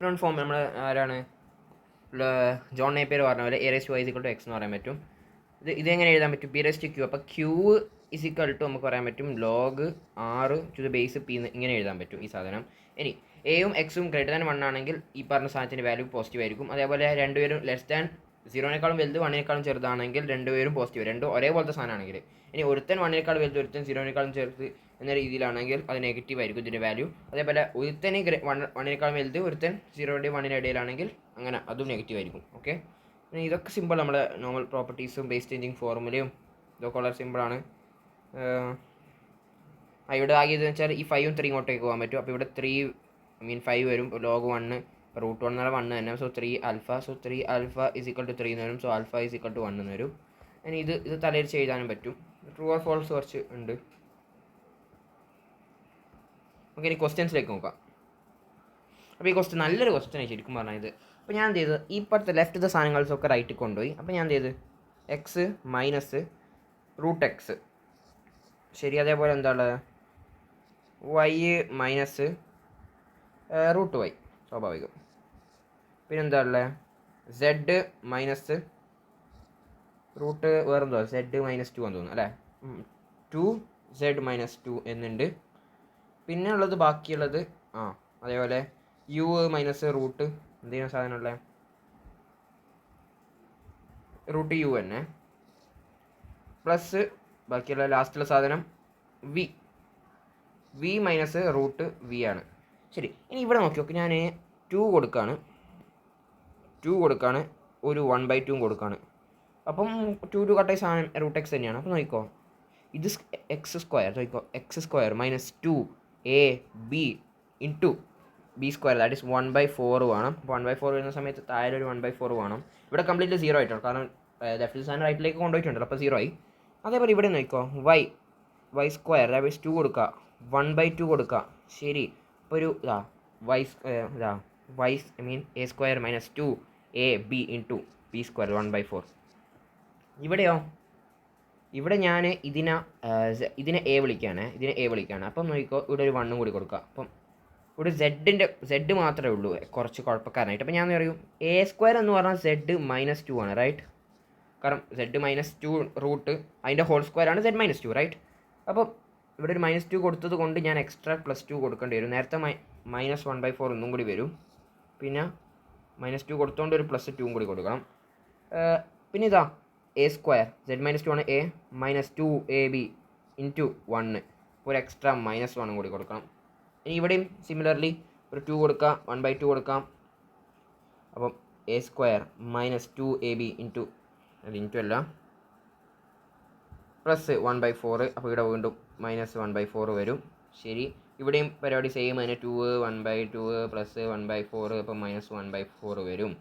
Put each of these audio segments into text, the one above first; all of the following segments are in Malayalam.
ഡിഫറെൻറ്റ് ഫോം നമ്മൾ ആരാണ് ജോൺ നേപ്പിയർ പറഞ്ഞ പോലെ a raise to y is equal to x എന്ന് പറയാൻ പറ്റും. ഇതെങ്ങനെ എഴുതാൻ പറ്റും? P raise to q. അപ്പോൾ ക്യൂ ഇസിക്വൽ ടു നമുക്ക് പറയാൻ പറ്റും ലോഗ് ആറ് ടു ദ ബേസ് പി എന്ന് ഇങ്ങനെ എഴുതാൻ പറ്റും ഈ സാധനം. ഇനി എയും എക്സും ഗ്രേറ്റർ ദാൻ 1 ആണെങ്കിൽ ഈ പറഞ്ഞ സാധനത്തിൻ്റെ വാല്യൂ പോസിറ്റീവ് ആയിരിക്കും. അതേപോലെ രണ്ടുപേരും ലെസ് ദാൻ 0-നേക്കാളും വലുത് 1-നേക്കാളും ചെറുതാണെങ്കിൽ രണ്ടുപേരും പോസിറ്റീവ്, രണ്ടും ഒരേപോലത്തെ സാധനമാണെങ്കിൽ. ഇനി ഒരുത്തൻ 1-നേക്കാളും വലുത് ഒരുത്തൻ 0-നേക്കാളും ചെറുത് എന്ന രീതിയിലാണെങ്കിൽ അത് നെഗറ്റീവ് ആയിരിക്കും ഇതിൻ്റെ വാല്യൂ. അതേപോലെ ഒരുത്തന് 1-നേക്കാളും വലുത് ഒരുത്തൻ 0-ൻ്റെയും 1-ൻ്റെ ഇടയിലാണെങ്കിൽ അങ്ങനെ അതും നെഗറ്റീവ് ആയിരിക്കും. ഓക്കെ, പിന്നെ ഇതൊക്കെ സിമ്പിൾ, നമ്മുടെ നോർമൽ പ്രോപ്പർട്ടീസും ബേസ് ചേഞ്ചിങ് ഫോർമുലയും ഇതൊക്കെ വളരെ സിമ്പിളാണ്. ഇവിടെ ആകിയത് വെച്ചാൽ ഈ 5ഉം 3 ഇങ്ങോട്ടേക്ക് പോകാൻ പറ്റും. അപ്പോൾ ഇവിടെ 3 5 വരും. ലോഗ് 1 റൂട്ട് 1 എന്നാൽ 1 തന്നെ. So 3 alpha. So 3 alpha is equal to 3 എന്ന് വരും. So alpha is equal to 1 എന്ന് വരും. ഇനി ഇത് തലയിരിച്ച് എഴുതാനും പറ്റും. ട്രൂ ഓർ ഫോൾസ് കുറച്ച് ഉണ്ട്. നമുക്ക് ഇനി ക്വസ്റ്റ്യൻസിലേക്ക് നോക്കാം. അപ്പോൾ ഈ ക്വസ്റ്റ്യൻ നല്ലൊരു ക്വസ്റ്റ്യൻ ആയി ശരിക്കും പറഞ്ഞാൽ ഇത്. അപ്പോൾ ഞാൻ എന്ത് ചെയ്ത് ഈ ഇപ്പോഴത്തെ ലെഫ്റ്റത്തെ സാധനങ്ങൾസൊക്കെ റൈറ്റിൽ കൊണ്ടുപോയി. അപ്പോൾ ഞാൻ എന്ത് ചെയ്ത് എക്സ് മൈനസ് റൂട്ട് എക്സ് ശരി, അതേപോലെ എന്താണ് വൈ മൈനസ് റൂട്ട് വൈ സ്വാഭാവികം. പിന്നെന്താ ഉള്ളത്? സെഡ് മൈനസ് റൂട്ട് വേറെന്തോ സെഡ് മൈനസ് 2 എന്ന് തോന്നുന്നു അല്ലേ. 2z മൈനസ് 2 എന്നുണ്ട്. പിന്നെ ഉള്ളത് ബാക്കിയുള്ളത് അതേപോലെ യു മൈനസ് റൂട്ട് എന്തെങ്കിലും സാധനമുള്ള റൂട്ട് യു തന്നെ പ്ലസ് ബാക്കിയുള്ള ലാസ്റ്റുള്ള സാധനം വി മൈനസ് റൂട്ട് വി ആണ്. ശരി, ഇനി ഇവിടെ നോക്കി നോക്കി ഞാൻ 2 കൊടുക്കുകയാണ് ഒരു 1/2 കൊടുക്കുകയാണ്. അപ്പം 2 കട്ടായി സാധനം റൂട്ട് എക്സ് തന്നെയാണ്. അപ്പോൾ നോക്കിക്കോ, ഇത് എക്സ് സ്ക്വയർ നോക്കിക്കോ, X square minus 2ab into B square that is 1/4 വേണം. 1/4 വരുന്ന സമയത്ത് താഴെ ഒരു 1/4 വേണം. ഇവിടെ കംപ്ലീറ്റ്ലി 0 ആയിട്ടാണ്, കാരണം ലെഫ്റ്റ് സാധനം റൈറ്റിലേക്ക് കൊണ്ടുപോയിട്ടുണ്ടല്ലോ, അപ്പോൾ 0 ആയി. അതേപോലെ ഇവിടെ നോക്കിക്കോ, വൈ സ്ക്വയർ ദാറ്റ് ഇസ് 2 കൊടുക്കുക, 1/2 കൊടുക്കുക. ശരി, അപ്പോൾ ഒരു A square minus 2ab into B square 1/4. ഇവിടെയോ, ഇവിടെ ഞാൻ ഇതിനെ എ വിളിക്കുകയാണ്. അപ്പം നോക്കിക്കോ, ഇവിടെ ഒരു 1 കൂടി കൊടുക്കുക. അപ്പം ഇവിടെ സെഡ് മാത്രമേ ഉള്ളൂ കുറച്ച് കുഴപ്പക്കാരനായിട്ട്. അപ്പോൾ ഞാൻ പറയും എ സ്ക്വയർ എന്ന് പറഞ്ഞാൽ സെഡ് മൈനസ് 2 ആണ്, റൈറ്റ്? കാരണം സെഡ് മൈനസ് 2 റൂട്ട് അതിൻ്റെ ഹോൾ സ്ക്വയർ ആണ് സെഡ് മൈനസ് 2, റൈറ്റ്? അപ്പോൾ ഇവിടെ ഒരു -2 കൊടുത്തത് കൊണ്ട് ഞാൻ എക്സ്ട്രാ +2 കൊടുക്കേണ്ടി വരും. നേരത്തെ -1/4 ഒന്നും കൂടി വരും. പിന്നെ -2 കൊടുത്തുകൊണ്ട് ഒരു +2 കൂടി കൊടുക്കണം. പിന്നെ ഇതാ എ സ്ക്വയർ സെഡ് മൈനസ് 2 ആണ്, എ മൈനസ് 2ab ഇൻറ്റു 1 ഒരു എക്സ്ട്രാ -1 കൂടി കൊടുക്കണം. ഇനി ഇവിടെയും സിമിലർലി ഒരു 2 കൊടുക്കാം, 1/2 കൊടുക്കാം. അപ്പം A square minus 2ab into അല്ല പ്ലസ് 1/4. അപ്പോൾ ഇവിടെ വീണ്ടും -1/4 വരും. ശരി, ഇവിടെയും പരിപാടി സെയിം തന്നെ, 2 1/2 പ്ലസ് 1/4, അപ്പോൾ -1/4 വരും.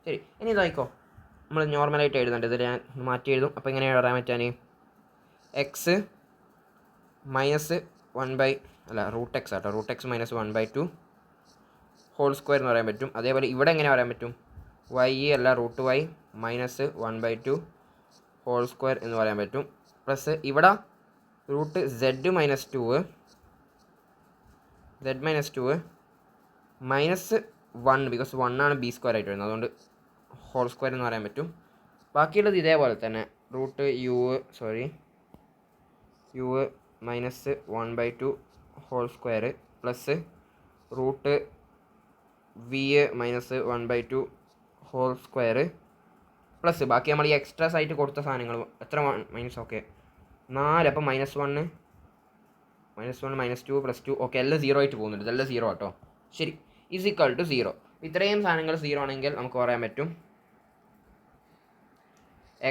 ശരി, ഇനി ഇതായിക്കോ, നമ്മൾ നോർമലായിട്ട് എഴുതേണ്ടത് ഞാൻ മാറ്റി എഴുതും. അപ്പോൾ ഇങ്ങനെ എഴുതാൻ പറ്റാൻ എക്സ് മൈനസ് റൂട്ട് എക്സ് ആട്ടോ, root x minus 1/2 whole square എന്ന് പറയാൻ പറ്റും. അതേപോലെ ഇവിടെ എങ്ങനെ പറയാൻ പറ്റും? Root y minus 1/2 whole square എന്ന് പറയാൻ പറ്റും. പ്ലസ് ഇവിടെ root z minus 2 minus 1 because 1 ആണ് ബി സ്ക്വയർ ആയിട്ട് വരുന്നത്, അതുകൊണ്ട് ഹോൾ സ്ക്വയർ എന്ന് പറയാൻ പറ്റും. ബാക്കിയുള്ളത് ഇതേപോലെ തന്നെ, root u minus 1/2 whole square plus root v minus 1/2 whole square plus ബാക്കി നമ്മൾ ഈ എക്സ്ട്രാസ് ആയിട്ട് കൊടുത്ത സാധനങ്ങൾ എത്ര മൈനസ്, ഓക്കെ 4. അപ്പം -1 -2 +2 ഓക്കെ, എല്ലാം 0 ആയിട്ട് പോകുന്നുണ്ട്. ഇതെല്ലാം 0 ആട്ടോ. ശരി, ഈസ് ഈക്വൽ ടു 0. ഇത്രയും സാധനങ്ങൾ 0 ആണെങ്കിൽ നമുക്ക് പറയാൻ പറ്റും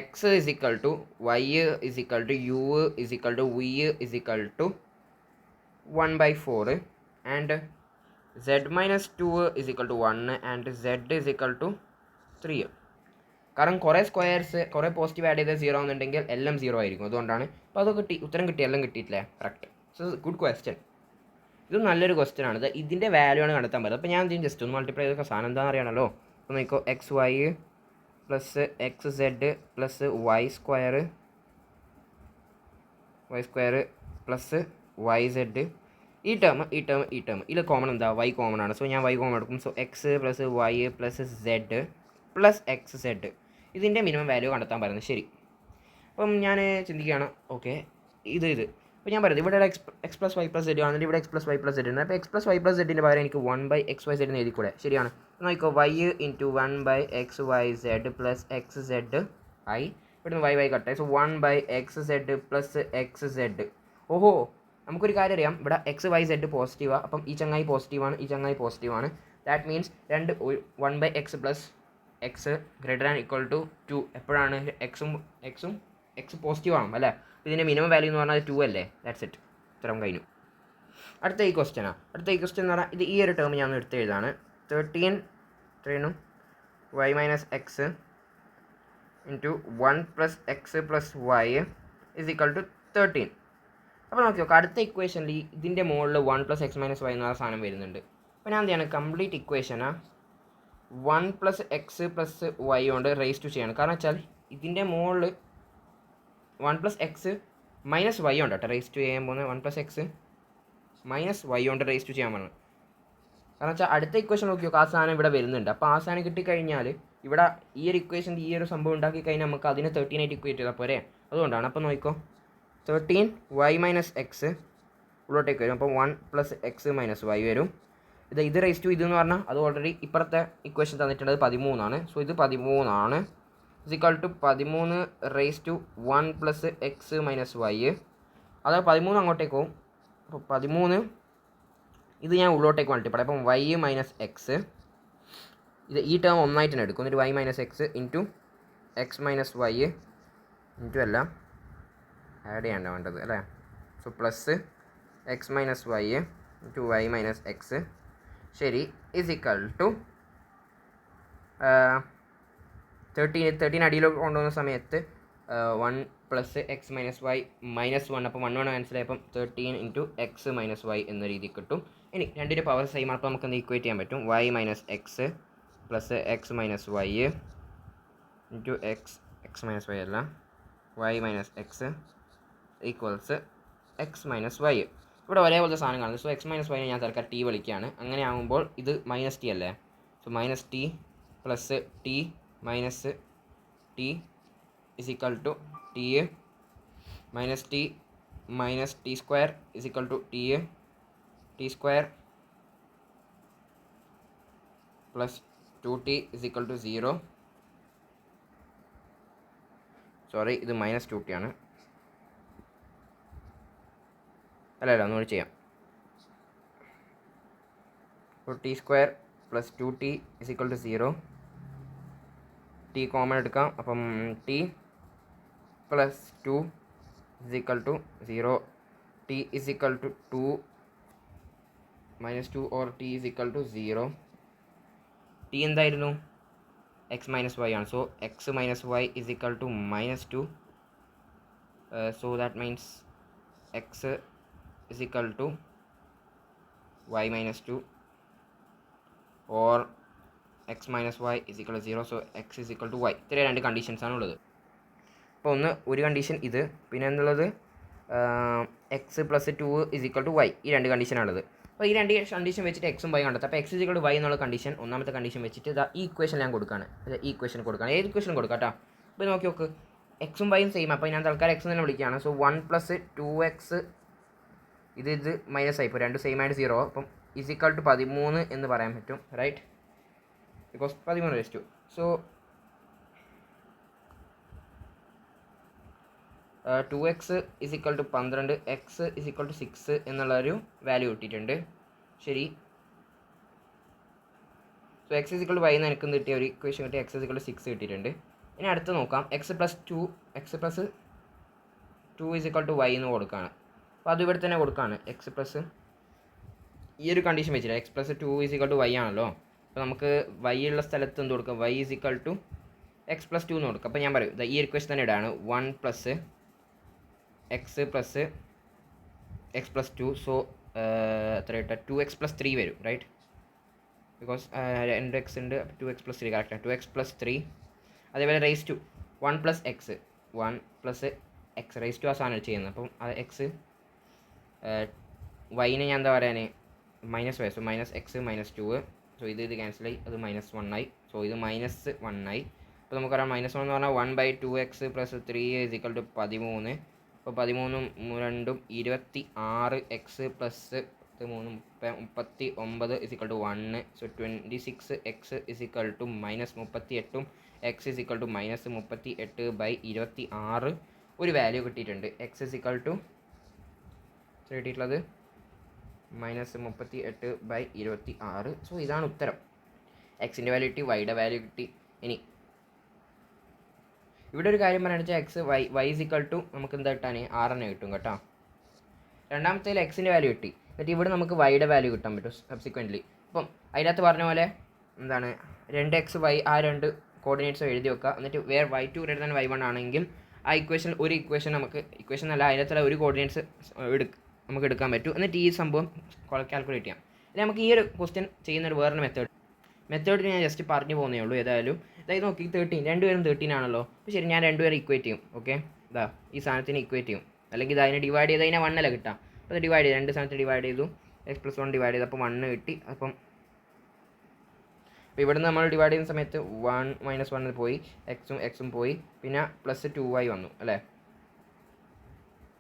x is equal to y is equal to u is equal to v is equal to 1/4 and z minus 2 is equal to 1 and z is equal to 3. കാരണം കുറേ സ്ക്വയർസ് കുറേ പോസിറ്റീവ് ആഡ് ചെയ്ത് 0 എന്നുണ്ടെങ്കിൽ എല്ലാം 0 ആയിരിക്കും, അതുകൊണ്ടാണ്. അപ്പോൾ അത് കിട്ടി, ഉത്തരം കിട്ടി, എല്ലാം കിട്ടിയിട്ടില്ലേ? കറക്റ്റ്. So good question. ഇത് നല്ലൊരു ക്വസ്റ്റ്യൻ ആണ്. ഇത് ഇതിൻ്റെ വാല്യൂ ആണ് കണ്ടെത്താൻ പറ്റുന്നത്. അപ്പോൾ ഞാൻ എന്തെങ്കിലും ജസ്റ്റ് ഒന്ന് മൾട്ടിപ്ലൈ ചെയ്തൊക്കെ സാധനം എന്താണെന്ന് അറിയണമല്ലോ. അപ്പോൾ നോക്കിക്കോ, x y plus x z plus y square plus y z ഈ ടേം ഇതിൽ കോമൺ എന്താ വൈ കോമൺ ആണ്. സോ ഞാൻ വൈ കോമൺ എടുക്കും. So x plus y plus z plus x z ഇതിൻ്റെ മിനിമം വാല്യൂ കണ്ടെത്താൻ പറയുന്നത്. ശരി, അപ്പം ഞാൻ ചിന്തിക്കുകയാണ്, ഓക്കെ ഇത് അപ്പോൾ ഞാൻ പറയുന്നത് ഇവിടെ x plus y plus z ആണെങ്കിൽ ഇവിടെ x plus y plus z ഉണ്ട്. അപ്പോൾ എക്സ് പ്ലസ് വൈ പ്ലസ് സെഡിൻ്റെ പകരം എനിക്ക് 1/xy സെഡ് എന്ന് എഴുതിക്കൂടെ? ശരിയാണ്. നോക്കിക്കോ, y into 1/xyz plus x z ആയി. ഇവിടുന്ന് വൈ കട്ടായി. So 1/xz plus x z. ഓഹോ, നമുക്കൊരു കാര്യം അറിയാം, ഇവിടെ എക്സ് വൈ സെഡ് പോസിറ്റീവാണ്. അപ്പം ഈ ചങ്ങായി പോസിറ്റീവാണ്, ഈ ചങ്ങായി പോസിറ്റീവാണ്. That means 1/x plus x greater and equal to 2 എപ്പോഴാണ് എക്സ് പോസിറ്റീവ് ആണ് അല്ലേ? ഇതിൻ്റെ മിനിമം വാല്യൂ എന്ന് പറഞ്ഞാൽ 2 അല്ലേ? ദാറ്റ്സ് ഇറ്റ്, ഇത്രയും കഴിഞ്ഞു. അടുത്ത ഈ ക്വസ്റ്റ്യൻ എന്ന് പറഞ്ഞാൽ ഇത് ഈ ഒരു ടേം ഞാൻ എടുത്ത് എഴുതാണ്. 13 y minus x into 1 plus x plus y is equal to 13. അപ്പോൾ നോക്കി നോക്കാം, അടുത്ത ഇക്വേഷനിൽ ഇതിൻ്റെ മുകളിൽ 1 പ്ലസ് എക്സ് മൈനസ് വൈ എന്ന സാധനം വരുന്നുണ്ട്. അപ്പോൾ ഞാൻ എന്ത് ചെയ്യണം, കംപ്ലീറ്റ് ഇക്വേഷനാ 1 പ്ലസ് എക്സ് പ്ലസ് വൈ കൊണ്ട് റേസ് ടു ചെയ്യണം. കാരണം വെച്ചാൽ ഇതിൻ്റെ മുകളിൽ 1 പ്ലസ് എക്സ് മൈനസ് വൈ ഉണ്ട് കേട്ടോ റേസ് ടു ചെയ്യാൻ പോകുന്നത്. 1 പ്ലസ് എക്സ് മൈനസ് വൈ കൊണ്ട് റേസ് ടു ചെയ്യാൻ പോകുന്നത്. കാരണം വെച്ചാൽ അടുത്ത ഇക്വേഷൻ നോക്കി നോക്കുക, ആ സാധനം ഇവിടെ വരുന്നുണ്ട്. അപ്പോൾ ആ സാധനം കിട്ടിക്കഴിഞ്ഞാൽ ഇവിടെ ഈ ഒരു ഇക്വേഷൻ്റെ ഈ ഒരു സംഭവം ഉണ്ടാക്കി കഴിഞ്ഞാൽ നമുക്ക് അതിനെ 13 ആയിട്ട് ഇക്വേറ്റ് ചെയ്താൽ പോരെ? അതുകൊണ്ടാണ്. അപ്പോൾ നോക്കിക്കോ, 13y മൈനസ് എക്സ് ഉള്ളോട്ടേക്ക് വരും. അപ്പോൾ 1 പ്ലസ് എക്സ് മൈനസ് വൈ വരും. ഇത് റേസ് ടു ഇതെന്ന് പറഞ്ഞാൽ അത് ഓൾറെഡി ഇപ്പുറത്തെ ഇക്വേഷൻ തന്നിട്ടുള്ളത് 13 ആണ്. സോ ഇത് 13 ആണ്. Is equal to 13 raise to 1 plus x minus y. അത് 13 അങ്ങോട്ടേക്ക് പോകും. അപ്പോൾ 13 ഇത് ഞാൻ ഉള്ളോട്ടേക്ക് മൾട്ടിപ്ലൈ. അപ്പം വൈ മൈനസ് എക്സ് ഇത് ഈ ടേം ഒന്നായിട്ട് തന്നെ എടുക്കും. എന്നിട്ട് y minus x into x minus y into എല്ലാം ആഡ് ചെയ്യേണ്ട വേണ്ടത് അല്ലേ? So plus x minus y into y minus x ശരി ഇസിക്വൽ ടു 13 അടിയിലേക്ക് കൊണ്ടുപോകുന്ന സമയത്ത് 1 plus x minus y minus 1. അപ്പോൾ 1 മനസ്സിലായപ്പം 13 ഇൻറ്റു എക്സ് മൈനസ് വൈ എന്ന രീതി കിട്ടും. ഇനി രണ്ടിൻ്റെ പവർ സെയിം അപ്പോൾ നമുക്ക് എന്ത് ഇക്വേറ്റ് ചെയ്യാൻ പറ്റും? Y minus x plus x minus y into x minus y അല്ല y minus x equals x minus y. ഇവിടെ ഒരേപോലത്തെ സാധനം കാണുന്നത്. സോ എക്സ് മൈനസ് വൈനെ ഞാൻ തൽക്കാലം ടി വിളിക്കുകയാണ്. അങ്ങനെ ആകുമ്പോൾ ഇത് മൈനസ് ടി അല്ലേ? So minus t plus t minus t is equal to t minus t square is equal to t square plus 2t is equal to 0. Sorry, ഇത് മൈനസ് 2t ആണ്. അല്ല ഒന്നുകൂടി ചെയ്യാം. അപ്പോൾ t square plus 2t is equal to 0. T common എടുക്കാം. അപ്പം t plus 2 is equal to 0. T is equal to 2 minus 2 or t is equal to 0. T എന്തായിരുന്നു? എക്സ് മൈനസ് വൈ ആണ്. So x minus y is equal to minus 2. So that means x is equal to y minus 2 or x minus y is equal to 0. So x is equal to y. ഇത്ര രണ്ട് കണ്ടീഷൻസ് ആണ് ഉള്ളത്. അപ്പോൾ ഒരു കണ്ടീഷൻ ഇത്, പിന്നെ എന്നുള്ളത് x plus 2 is equal to y. ഈ രണ്ട് കണ്ടീഷനാണുള്ളത്. അപ്പോൾ ഈ രണ്ട് കണ്ടീഷൻ വെച്ചിട്ട് എക്സും വൈ കണ്ടെത്താം. അപ്പോൾ x is equal to y എന്നുള്ള കണ്ടീഷൻ ഒന്നാമത്തെ കണ്ടീഷൻ വെച്ചിട്ട് ഈ ഇക്വേഷൻ ഞാൻ കൊടുക്കുകയാണ്. ഈ ഇക്വേഷൻ കൊടുക്കുകയാണ്. ഏത് ഇക്വേഷൻ കൊടുക്കാം കേട്ടോ? അപ്പോൾ നോക്കി നോക്ക്, എക്സും വൈയും സെയിം. അപ്പോൾ ഞാൻ തൽക്കാലം എക്സ് തന്നെ വിളിക്കുകയാണ്. സോ 1 പ്ലസ് 2x ഇത് മൈനസ് ആയി. ഇപ്പോൾ രണ്ട് സെയിം ആയിട്ട് 0. അപ്പം ഇസ് ഈക്വൽ ടു 13 എന്ന് പറയാൻ പറ്റും, right? Because 13 raise to. So 2x is equal to 12, x is equal to 6 എന്നുള്ളൊരു വാല്യൂ കിട്ടിയിട്ടുണ്ട്. ശരി. So x is equal to y എന്ന് എനിക്ക് കിട്ടിയ ഒരു ഇക്വേഷൻ കിട്ടി. എക്സ് ഇസ് ഈക്വൽ ടു 6 കിട്ടിയിട്ടുണ്ട്. ഇനി അടുത്ത് നോക്കാം. X plus 2 is equal to y എന്ന് കൊടുക്കുകയാണ്. അപ്പോൾ അത് ഇവിടെ തന്നെ കൊടുക്കുകയാണ്. എക്സ് പ്ലസ് ഈ ഒരു കണ്ടീഷൻ വെച്ചില്ല. X plus 2 is equal to y ആണല്ലോ. അപ്പോൾ നമുക്ക് വൈ ഉള്ള സ്ഥലത്ത് എന്ത് കൊടുക്കാം? Y is equal to x plus 2 എന്ന് കൊടുക്കാം. അപ്പോൾ ഞാൻ പറയും ഈ ഇക്വേഷൻ തന്നെ ഇടാണ്. 1 plus x plus x plus 2. So എത്ര കിട്ടുക? 2x പ്ലസ് 3 വരും, റൈറ്റ്? ബിക്കോസ് 2x ഉണ്ട്. 2x പ്ലസ് 3 കറക്റ്റാണ്. 2x plus 3. അതേപോലെ raise to 1 plus x 1 plus x raise to ആ സാധനം ചെയ്യുന്നത്. അപ്പം അത് എക്സ് വൈനെ ഞാൻ എന്താ പറയാൻ -y, സോ -x -2. സോ ഇത് ക്യാൻസലായി, അത് -1 ആയി. സോ ഇത് -1 ആയി. അപ്പോൾ നമുക്കറിയാം -1 എന്ന് പറഞ്ഞാൽ 1/2x + 3 = 13. അപ്പോൾ 13 2 26, x + 3 39 = 1. സോ 26x = -38, x = -38/26 ഒരു വാല്യൂ കിട്ടിയിട്ടുണ്ട്. x കിട്ടിയിട്ടുള്ളത് -38/26. സോ ഇതാണ് ഉത്തരം. എക്സിൻ്റെ വാല്യൂ കിട്ടി, വൈയുടെ വാല്യൂ കിട്ടി. ഇനി ഇവിടെ ഒരു കാര്യം പറയുകയാണെന്ന് വെച്ചാൽ y നമുക്ക് എന്താ കിട്ടാൻ 6 തന്നെ കിട്ടും കേട്ടോ. രണ്ടാമത്തേൽ എക്സിൻ്റെ വാല്യൂ കിട്ടി, എന്നിട്ട് ഇവിടെ നമുക്ക് വൈയുടെ വാല്യൂ കിട്ടാൻ പറ്റും സബ്സിക്വൻ്റ്ലി. അപ്പം അതിനകത്ത് പറഞ്ഞ പോലെ എന്താണ് 2x y ആ 2 കോർഡിനേറ്റ്സ് എഴുതി വെക്കുക. എന്നിട്ട് വേർ y2 > y1 ആണെങ്കിൽ ആ ഒരു ഇക്വേഷൻ നമുക്ക് ഇക്വേഷൻ അല്ല അതിനകത്തുള്ള ഒരു കോർഡിനേറ്റ്സ് നമുക്ക് എടുക്കാൻ പറ്റും. എന്നിട്ട് ഈ സംഭവം കാൽക്കുലേറ്റ് ചെയ്യാം. അല്ലെങ്കിൽ നമുക്ക് ഈ ഒരു ക്വസ്റ്റ്യൻ ചെയ്യുന്നൊരു വേറൊരു മെത്തേഡ് ഞാൻ ജസ്റ്റ് പറഞ്ഞു പോകുന്നേ ഉള്ളൂ. ഏതായാലും അതായത് നോക്കി 13 രണ്ടുപേരും 13 ആണല്ലോ. അപ്പോൾ ശരി, ഞാൻ രണ്ടുപേരും ഇക്വേറ്റ് ചെയ്യും. ഓക്കെ, ഇതാ ഈ സാധനത്തിന് ഇക്വേറ്റ് ചെയ്യും. അല്ലെങ്കിൽ ഇത് അതിനെ ഡിവൈഡ് ചെയ്ത് അതിനെ 1 അല്ല കിട്ടാം. അപ്പോൾ അത് ഡിവൈഡ് ചെയ്ത് 2 സാധനത്തിന് ഡിവൈഡ് ചെയ്തു, x + 1 ഡിവൈഡ് ചെയ്ത് അപ്പോൾ 1 കിട്ടി. അപ്പം അപ്പോൾ ഇവിടെ നിന്ന് നമ്മൾ ഡിവൈഡ് ചെയ്യുന്ന സമയത്ത് 1 - 1 പോയി, എക്സും പോയി, പിന്നെ +2y വന്നു അല്ലേ.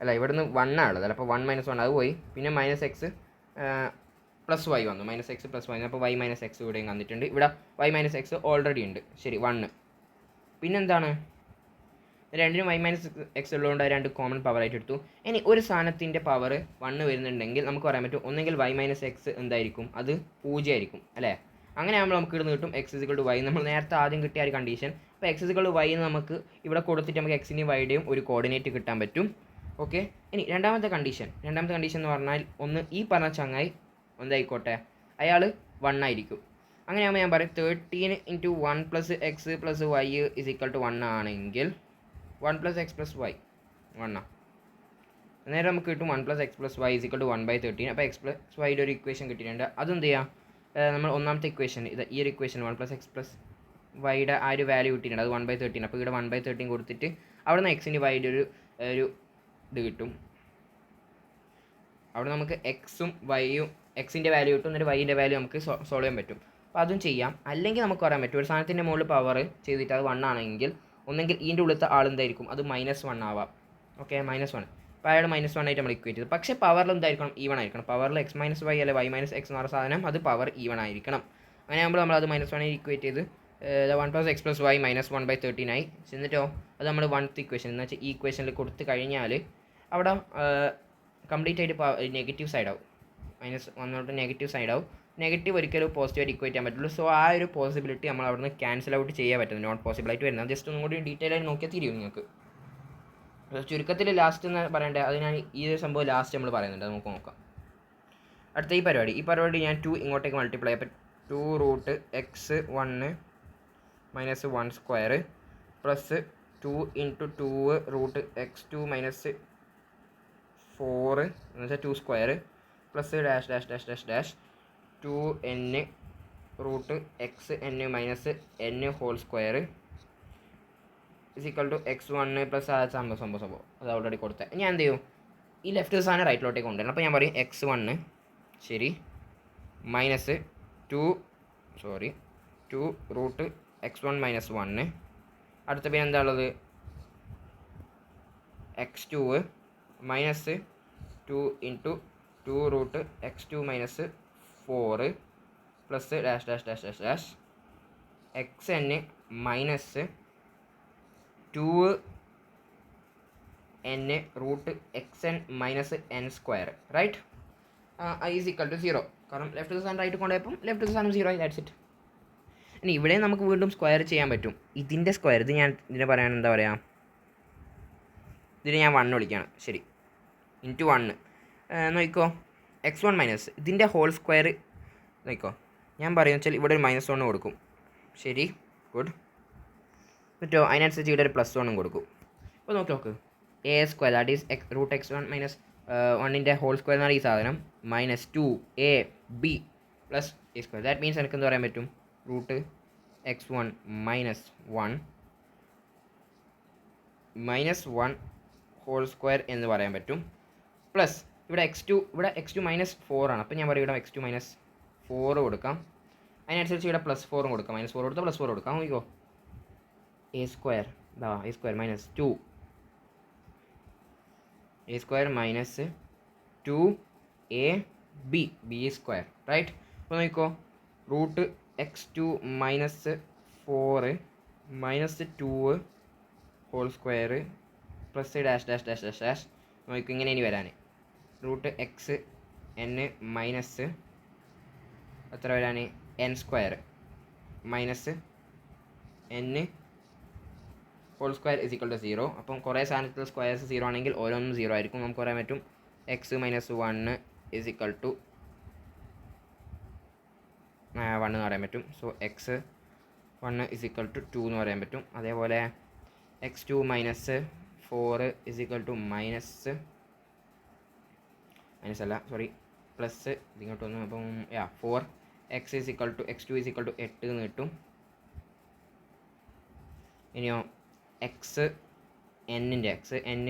അല്ല, ഇവിടെ നിന്ന് 1 ആണുള്ളത്. അപ്പോൾ 1 - 1 അത് പോയി, പിന്നെ -x + y വന്നു, -x + y. അപ്പോൾ y - x ഇവിടെയും വന്നിട്ടുണ്ട്. ഇവിടെ y - x ഓൾറെഡി ഉണ്ട്. ശരി, 1. പിന്നെന്താണ്, രണ്ടിനും y - x ഉള്ളതുകൊണ്ട് 2 കോമൺ പവർ ആയിട്ട് എടുത്തു. ഇനി ഒരു സാധനത്തിൻ്റെ പവർ 1 വരുന്നുണ്ടെങ്കിൽ നമുക്ക് പറയാൻ പറ്റും ഒന്നെങ്കിൽ y - x എന്തായിരിക്കും, അത് 0 ആയിരിക്കും അല്ലേ. അങ്ങനെ ആകുമ്പോൾ നമുക്ക് ഇവിടുന്ന് കിട്ടും x = y. നമ്മൾ നേരത്തെ ആദ്യം കിട്ടിയ ഒരു കണ്ടീഷൻ. അപ്പോൾ x = y എന്ന് നമുക്ക് ഇവിടെ കൊടുത്തിട്ട് നമുക്ക് x-ൻ്റെയും y-യുടെയും ഒരു കോർഡിനേറ്റ് കിട്ടാൻ പറ്റും. ഓക്കെ, ഇനി രണ്ടാമത്തെ കണ്ടീഷൻ എന്ന് പറഞ്ഞാൽ ഒന്ന് ഈ പറഞ്ഞ ചങ്ങായി എന്തായിക്കോട്ടെ, അയാൾ 1 ആയിരിക്കും. അങ്ങനെയാകുമ്പോൾ ഞാൻ പറയും 13 × 1 + x + y = 1 ആണെങ്കിൽ 1 + x + y 1 നേരെ നമുക്ക് കിട്ടും 1 + x + y = 1/13. അപ്പോൾ x + y ഒരു ഇക്വേഷൻ കിട്ടിയിട്ടുണ്ട്. അതെന്ത് ചെയ്യാം, നമ്മൾ ഒന്നാമത്തെ ഇക്വേഷൻ ഇത് ഈ ഒരു ഇക്വേഷൻ 1 + x + y ആ ഒരു വാല്യൂ കിട്ടിയിട്ടുണ്ട്, അത് 1/13. അപ്പോൾ ഇവിടെ 1/13 കൊടുത്തിട്ട് അവിടെ നിന്ന് x-ൻ്റെ y-യുടെ ഒരു ഇത് കിട്ടും. അവിടെ നമുക്ക് എക്സും വൈയും എക്സിൻ്റെ വാല്യൂ കിട്ടും, എന്നിട്ട് വൈൻ്റെ വാല്യൂ നമുക്ക് സോൾവ് ചെയ്യാൻ പറ്റും. അപ്പോൾ അതും ചെയ്യാം. അല്ലെങ്കിൽ നമുക്ക് പറയാൻ പറ്റും ഒരു സാധനത്തിൻ്റെ മുകളിൽ പവർ ചെയ്തിട്ട് അത് 1 ആണെങ്കിൽ ഒന്നെങ്കിൽ ഇതിൻ്റെ ഉള്ളിലത്തെ ആളെന്തായിരിക്കും, അത് -1 ആവാം. ഓക്കെ, -1. അപ്പോൾ അയാൾ -1 ആയിട്ട് നമ്മൾ ഇക്വേറ്റ് ചെയ്തു. പക്ഷേ പവറിൽ എന്തായിരിക്കണം, ഈവൺ ആയിരിക്കണം. പവറിൽ x - y അല്ലെ y - x എന്ന് പറയുന്ന സാധനം അത് പവർ ഈവൺ ആയിരിക്കണം. അങ്ങനെ ആകുമ്പോൾ നമ്മൾ അത് -1 ഇക്വേറ്റ് ചെയ്ത് 1 + x + y -1/13 ആയി. എന്നിട്ടോ അത് നമ്മൾ 1th ഇക്വേഷൻ എന്ന് വെച്ചാൽ ഈ ഇക്വേഷനിൽ കൊടുത്തു കഴിഞ്ഞാൽ അവിടെ കംപ്ലീറ്റ് ആയിട്ട് നെഗറ്റീവ് സൈഡ് ആവും. -1 നെഗറ്റീവ് സൈഡ് ആവും. നെഗറ്റീവ് ഒരിക്കലും പോസിറ്റീവായിട്ട് ഇക്വേറ്റ് ചെയ്യാൻ പറ്റുള്ളൂ. സോ ആ ഒരു പോസിബിലിറ്റി നമ്മൾ അവിടെ നിന്ന് ക്യാൻസൽ ഔട്ട് ചെയ്യാൻ പറ്റുന്നു, നോട്ട് പോസിബിൾ ആയിട്ട് വരുന്നത്. ജസ്റ്റ് ഒന്നും കൂടി ഡീറ്റെയിൽ ആയിട്ട് നോക്കിയാൽ തിരിയും നിങ്ങൾക്ക്. ചുരുക്കത്തിൽ ലാസ്റ്റ് എന്ന് പറയേണ്ടത് അത് ഞാൻ ഈ ഒരു സംഭവം ലാസ്റ്റ് നമ്മൾ പറയുന്നുണ്ട്, നമുക്ക് നോക്കാം. അടുത്ത ഈ പരിപാടി ഞാൻ 2 ഇങ്ങോട്ടേക്ക് മൾട്ടിപ്ലൈ അപ്പം 2 √ x1 - 1² + 2 × 2 √ x2 - 4 എന്ന് വെച്ചാൽ 2² + -2n √ xn - n² x1 + സംഭവം അത് ഓൾറെഡി കൊടുത്തത്. ഞാൻ എന്ത് ചെയ്യും, ഈ ലെഫ്റ്റ് സാധനം റൈറ്റിലോട്ടേക്ക് കൊണ്ടുവരണം. അപ്പോൾ ഞാൻ പറയും x1 ശരി -2 √ x1 - 1. അടുത്ത പിന്നെ എന്താ ഉള്ളത്, x2 -2 × 2 √ x2 - 4 + xn - 2n √ xn - n², right. = 0. കാരണം ലെഫ്റ്റ് സാധനം റൈറ്റ് കൊണ്ടുപോയപ്പം ലെഫ്റ്റ് സാധനം 0 ആയി. That's it. ഇനി ഇവിടെ നമുക്ക് വീണ്ടും സ്ക്വയർ ചെയ്യാൻ പറ്റും. ഇതിൻ്റെ സ്ക്വയർ ഇതിനെ പറയാൻ എന്താ പറയുക, ഇതിന് ഞാൻ 1 വിളിക്കുകയാണ്. ശരി, × 1 നോക്കിക്കോ, x1 - ഇതിൻ്റെ ഹോൾ സ്ക്വയർ നോക്കിക്കോ. ഞാൻ പറയുക വെച്ചാൽ ഇവിടെ ഒരു -1 കൊടുക്കും. ശരി, ഗുഡ്. എന്നിട്ടോ അതിനനുസരിച്ച് ഇവിടെ ഒരു +1 കൊടുക്കും. അപ്പോൾ നോക്ക് a² ദാറ്റ് ഈസ് √ x1 - 1ൻ്റെ ഹോൾ സ്ക്വയർ എന്ന് പറയുന്ന ഈ സാധനം -2ab + a². ദാറ്റ് മീൻസ് എനിക്ക് എന്ത് പറയാൻ പറ്റും, √ x1 - 1 - 1 ഹോൾ സ്ക്വയർ എന്ന് പറയാൻ പറ്റും. പ്ലസ് ഇവിടെ x2 -4 ആണ്. അപ്പോൾ ഞാൻ പറയും ഇവിടെ x2 -4 കൊടുക്കാം. അതിനനുസരിച്ച് ഇവിടെ +4 കൊടുക്കാം. -4 കൊടുത്താൽ +4 കൊടുക്കാം. നോക്കിക്കോ, a² ഇതാ a² -2 a² -2ab b², right. അപ്പോൾ നോക്കിക്കോ, √x2 -4 -2 whole square plus dash dash dash dash dash. നോക്കിക്കോ, ഇങ്ങനെ ഇനി വരാൻ √xn മൈനസ് എത്ര വരാൻ n² -n ഹോൾ സ്ക്വയർ = 0. അപ്പം കുറേ സാധനത്തിൽ സ്ക്വയർസ് 0 ആണെങ്കിൽ ഓരോന്നും 0 ആയിരിക്കും. നമുക്ക് പറയാൻ പറ്റും x - 1 = 1 എന്ന് പറയാൻ പറ്റും. സോ x1 = 2 എന്ന് പറയാൻ പറ്റും. അതേപോലെ x2 -4 പ്ലസ് ഇതിങ്ങോട്ട് വന്നു. അപ്പം 4 x2 = 8 എന്ന് കിട്ടും. ഇനിയോ xn -n -n²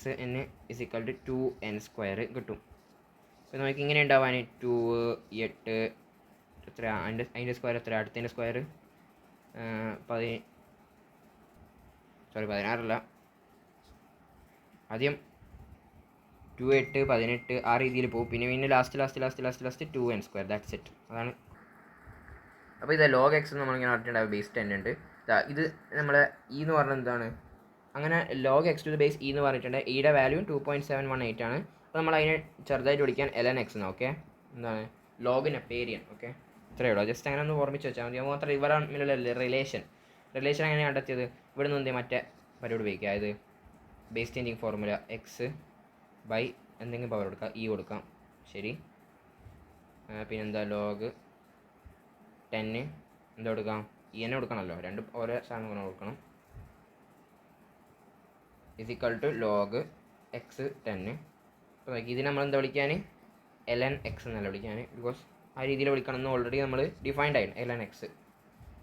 xn = 2n² കിട്ടും. അപ്പോൾ നമുക്ക് ഇങ്ങനെ ഉണ്ടാവാൻ 2 8 എത്ര അതിൻ്റെ സ്ക്വയർ എത്ര, അടുത്തതിൻ്റെ സ്ക്വയർ 16 ആദ്യം 2 8 18 ആ രീതിയിൽ പോകും. പിന്നെ ലാസ്റ്റ് 2n². That's it. അതാണ്. അപ്പോൾ ഇത് log x നമ്മളിങ്ങനെ പറഞ്ഞിട്ടുണ്ടാവും ബേസ് 10 ഉണ്ട്. ഇത് നമ്മളെ എന്ന് പറഞ്ഞാൽ എന്താണ്, അങ്ങനെ log x to the base എന്ന് പറഞ്ഞിട്ടുണ്ട്. ഈയുടെ വാല്യൂ 2.718 ആണ്. അപ്പോൾ നമ്മൾ അതിനെ ചെറുതായിട്ട് വിളിക്കാൻ ln x എന്ന്. ഓക്കെ, എന്താണ് log നെപ്പേരിയൻ. ഓക്കെ, ഇത്രയേ ഉള്ളൂ. ജസ്റ്റ് അങ്ങനെ ഒന്ന് ഓർമ്മിച്ച് വെച്ചാൽ മതി. മാത്രം ഇവർ തമ്മിലുള്ള റിലേഷൻ എങ്ങനെ കണ്ടെത്തിയത്, ഇവിടെ നിന്ന് എന്തെങ്കിലും മറ്റേ പരിപാടി ഉപയോഗിക്കുക. അതായത് base changing formula x by എന്തെങ്കിലും പവർ കൊടുക്കാം, കൊടുക്കാം. ശരി, പിന്നെന്താ log 10 എന്താ കൊടുക്കാം, തന്നെ കൊടുക്കണമല്ലോ, രണ്ടും ഓരോ സാധനം കൊടുക്കണം. = log x 10. അപ്പോൾ ഇതിന് നമ്മൾ എന്താ വിളിക്കാൻ, ln x എന്നല്ല വിളിക്കാൻ, ബിക്കോസ് ആ രീതിയിൽ വിളിക്കണം എന്ന് ഓൾറെഡി നമ്മൾ ഡിഫൈൻഡ് ആയിരുന്നു ln x.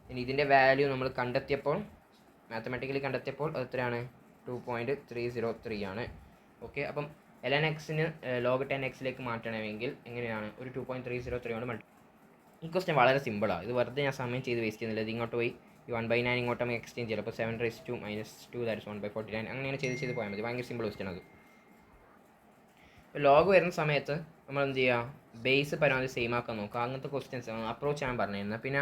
ഇനി ഇതിൻ്റെ വാല്യൂ നമ്മൾ മാത്തമാറ്റിക്കലി കണ്ടെത്തിയപ്പോൾ അത് എത്രയാണ്, 2.303 ആണ്. ഓക്കെ, അപ്പം ln x-ന് log 10x മാറ്റണമെങ്കിൽ എങ്ങനെയാണ്, ഒരു 2.303 കൊണ്ട് ഈ ക്വസ്റ്റ്യൻ വളരെ സിമ്പിളാണ്. ഇത് വെറുതെ ഞാൻ സമയം ചെയ്ത് വേസ്റ്റ് ചെയ്യുന്നില്ല. ഇത് ഇങ്ങോട്ട് പോയി ഈ 1/9 ഇങ്ങോട്ട് നമുക്ക് എക്സ്ചേഞ്ച് ചെയ്യാം. അപ്പോൾ 7⁻² -2 ദാറ്റ് ഇസ് 1/49 അങ്ങനെ ചെയ്ത് പോയാൽ മതി. ഭയങ്കര സിമ്പിൾ ക്വസ്റ്റ്യൻ അത്. ലോഗ് വരുന്ന സമയത്ത് നമ്മൾ എന്ത് ചെയ്യുക, ബേസ് പരമാവധി സെയിം ആക്കാൻ നോക്കുക. അങ്ങനത്തെ ക്വസ്റ്റ്യൻസ് അപ്രോച്ച് ഞാൻ പറഞ്ഞിരുന്നത്. പിന്നെ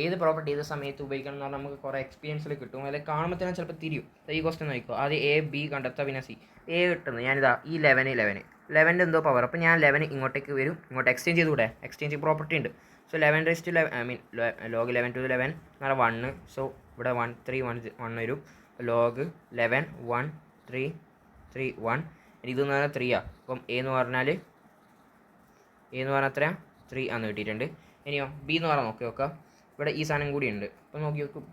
ഏത് പ്രോപ്പർട്ടി ഏത് സമയത്ത് ഉപയോഗിക്കണം എന്ന് പറഞ്ഞാൽ നമുക്ക് കുറേ എക്സ്പീരിയൻസിൽ കിട്ടും. അല്ലെങ്കിൽ കാണുമ്പോൾ തന്നെ ചിലപ്പോൾ തിരിയും. ഈ ക്വസ്റ്റ്യൻ നോക്കിക്കോ, ആദ്യം A B കണ്ടെത്തുക, പിന്നെ C. A കിട്ടുന്നത് ഞാനിതാ ഈ 11 എന്തോ പവർ. അപ്പോൾ ഞാൻ 11 ഇങ്ങോട്ടേക്ക് വരും, ഇങ്ങോട്ട് എക്സ്ചേഞ്ച് ചെയ്തുകൂടെ, എക്സ്ചേഞ്ച് പ്രോപ്പർട്ടി ഉണ്ട്. സോ 11 log 11 to 11 എന്ന് പറഞ്ഞാൽ 1. സോ ഇവിടെ 1 3 1 വരും. log 11 1 3 3 1. ഇതെന്ന് പറഞ്ഞാൽ 3 ആണ്. അപ്പം A എന്ന് പറഞ്ഞാൽ എത്രയാണ്, 3 ആണെന്ന് കിട്ടിയിട്ടുണ്ട്. ഇനിയോ B എന്ന് പറഞ്ഞാൽ നോക്കാം. ഇവിടെ ഈ സാധനം കൂടി ഉണ്ട്. അപ്പോൾ നോക്കി നോക്കും,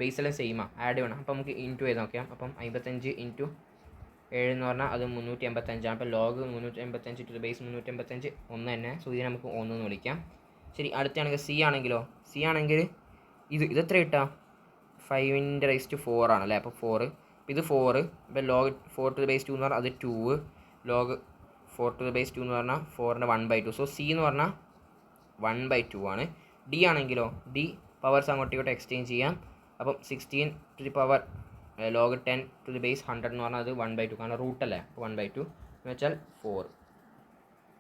ബേസെല്ലാം സെയിമാണ്, ആഡ് വേണം. അപ്പോൾ നമുക്ക് ഇൻറ്റു ചെയ്ത് നോക്കാം. അപ്പം 55 × 7 എന്ന് പറഞ്ഞാൽ അത് 385 ആണ്. അപ്പോൾ log 385 to the base 385 1 തന്നെ. സോ ഇതിനെ നമുക്ക് 1 എന്ന് വിളിക്കാം. ശരി, അടുത്താണെങ്കിൽ C ആണെങ്കിലോ, C ആണെങ്കിൽ ഇതെത്ര കിട്ടുക, 5⁻⁴ ആണല്ലേ. അപ്പോൾ 4, ഇത് 4. ഇപ്പോൾ log 4 to the base 2 എന്ന് പറഞ്ഞാൽ അത് 2. log 4 to the base 2 എന്ന് പറഞ്ഞാൽ 4ൻ്റെ 1/2. സോ C എന്ന് പറഞ്ഞാൽ 1/2 ആണ്. D ആണെങ്കിലോ, D പവേഴ്സ് അങ്ങോട്ട് ഇങ്ങോട്ട് എക്സ്ചേഞ്ച് ചെയ്യാം. അപ്പം 16 to the power log 10 to the base 100 എന്ന് പറഞ്ഞാൽ അത് 1/2, കാരണം റൂട്ടല്ലേ. അപ്പോൾ 1/2 എന്ന് വെച്ചാൽ 4.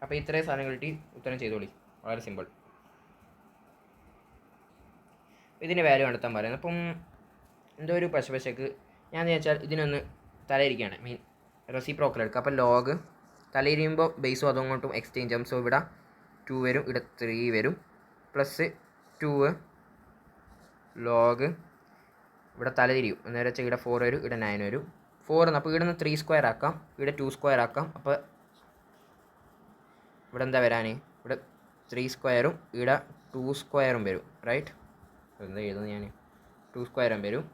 അപ്പോൾ ഇത്രയും സാധനങ്ങൾ കിട്ടി, ഉത്തരം ചെയ്തോളി. വളരെ സിമ്പിൾ. ഇതിൻ്റെ വാല്യൂ കണ്ടെത്താൻ പറയുന്നത്. അപ്പം എന്തോ ഒരു പശക്ക് ഞാൻ വെച്ചാൽ ഇതിനൊന്ന് തലയിരിക്കുകയാണ്, റെസിപ്രോക്കൽ എടുക്കുക. അപ്പോൾ ലോഗ് തലയിരിയുമ്പോൾ ബേസും അതങ്ങോട്ടും എക്സ്ചേഞ്ച് ആകും. സോ ഇവിടെ 2 വരും, ഇവിടെ 3 വരും, പ്ലസ് 2 ലോഗ് ഇവിടെ തലതിരിയും. അന്നേരം വെച്ചാൽ ഇവിടെ 4 വരും, ഇവിടെ 9 വരും. 4 അപ്പോൾ ഇവിടെ നിന്ന് 3² ആക്കാം, ഇവിടെ 2² ആക്കാം. അപ്പോൾ ഇവിടെ എന്താ വരാൻ, ഇവിടെ 3² ഇവിടെ 2² വരും, റൈറ്റ്. എന്താ എഴുതുന്നത് ഞാൻ, 2² വരും.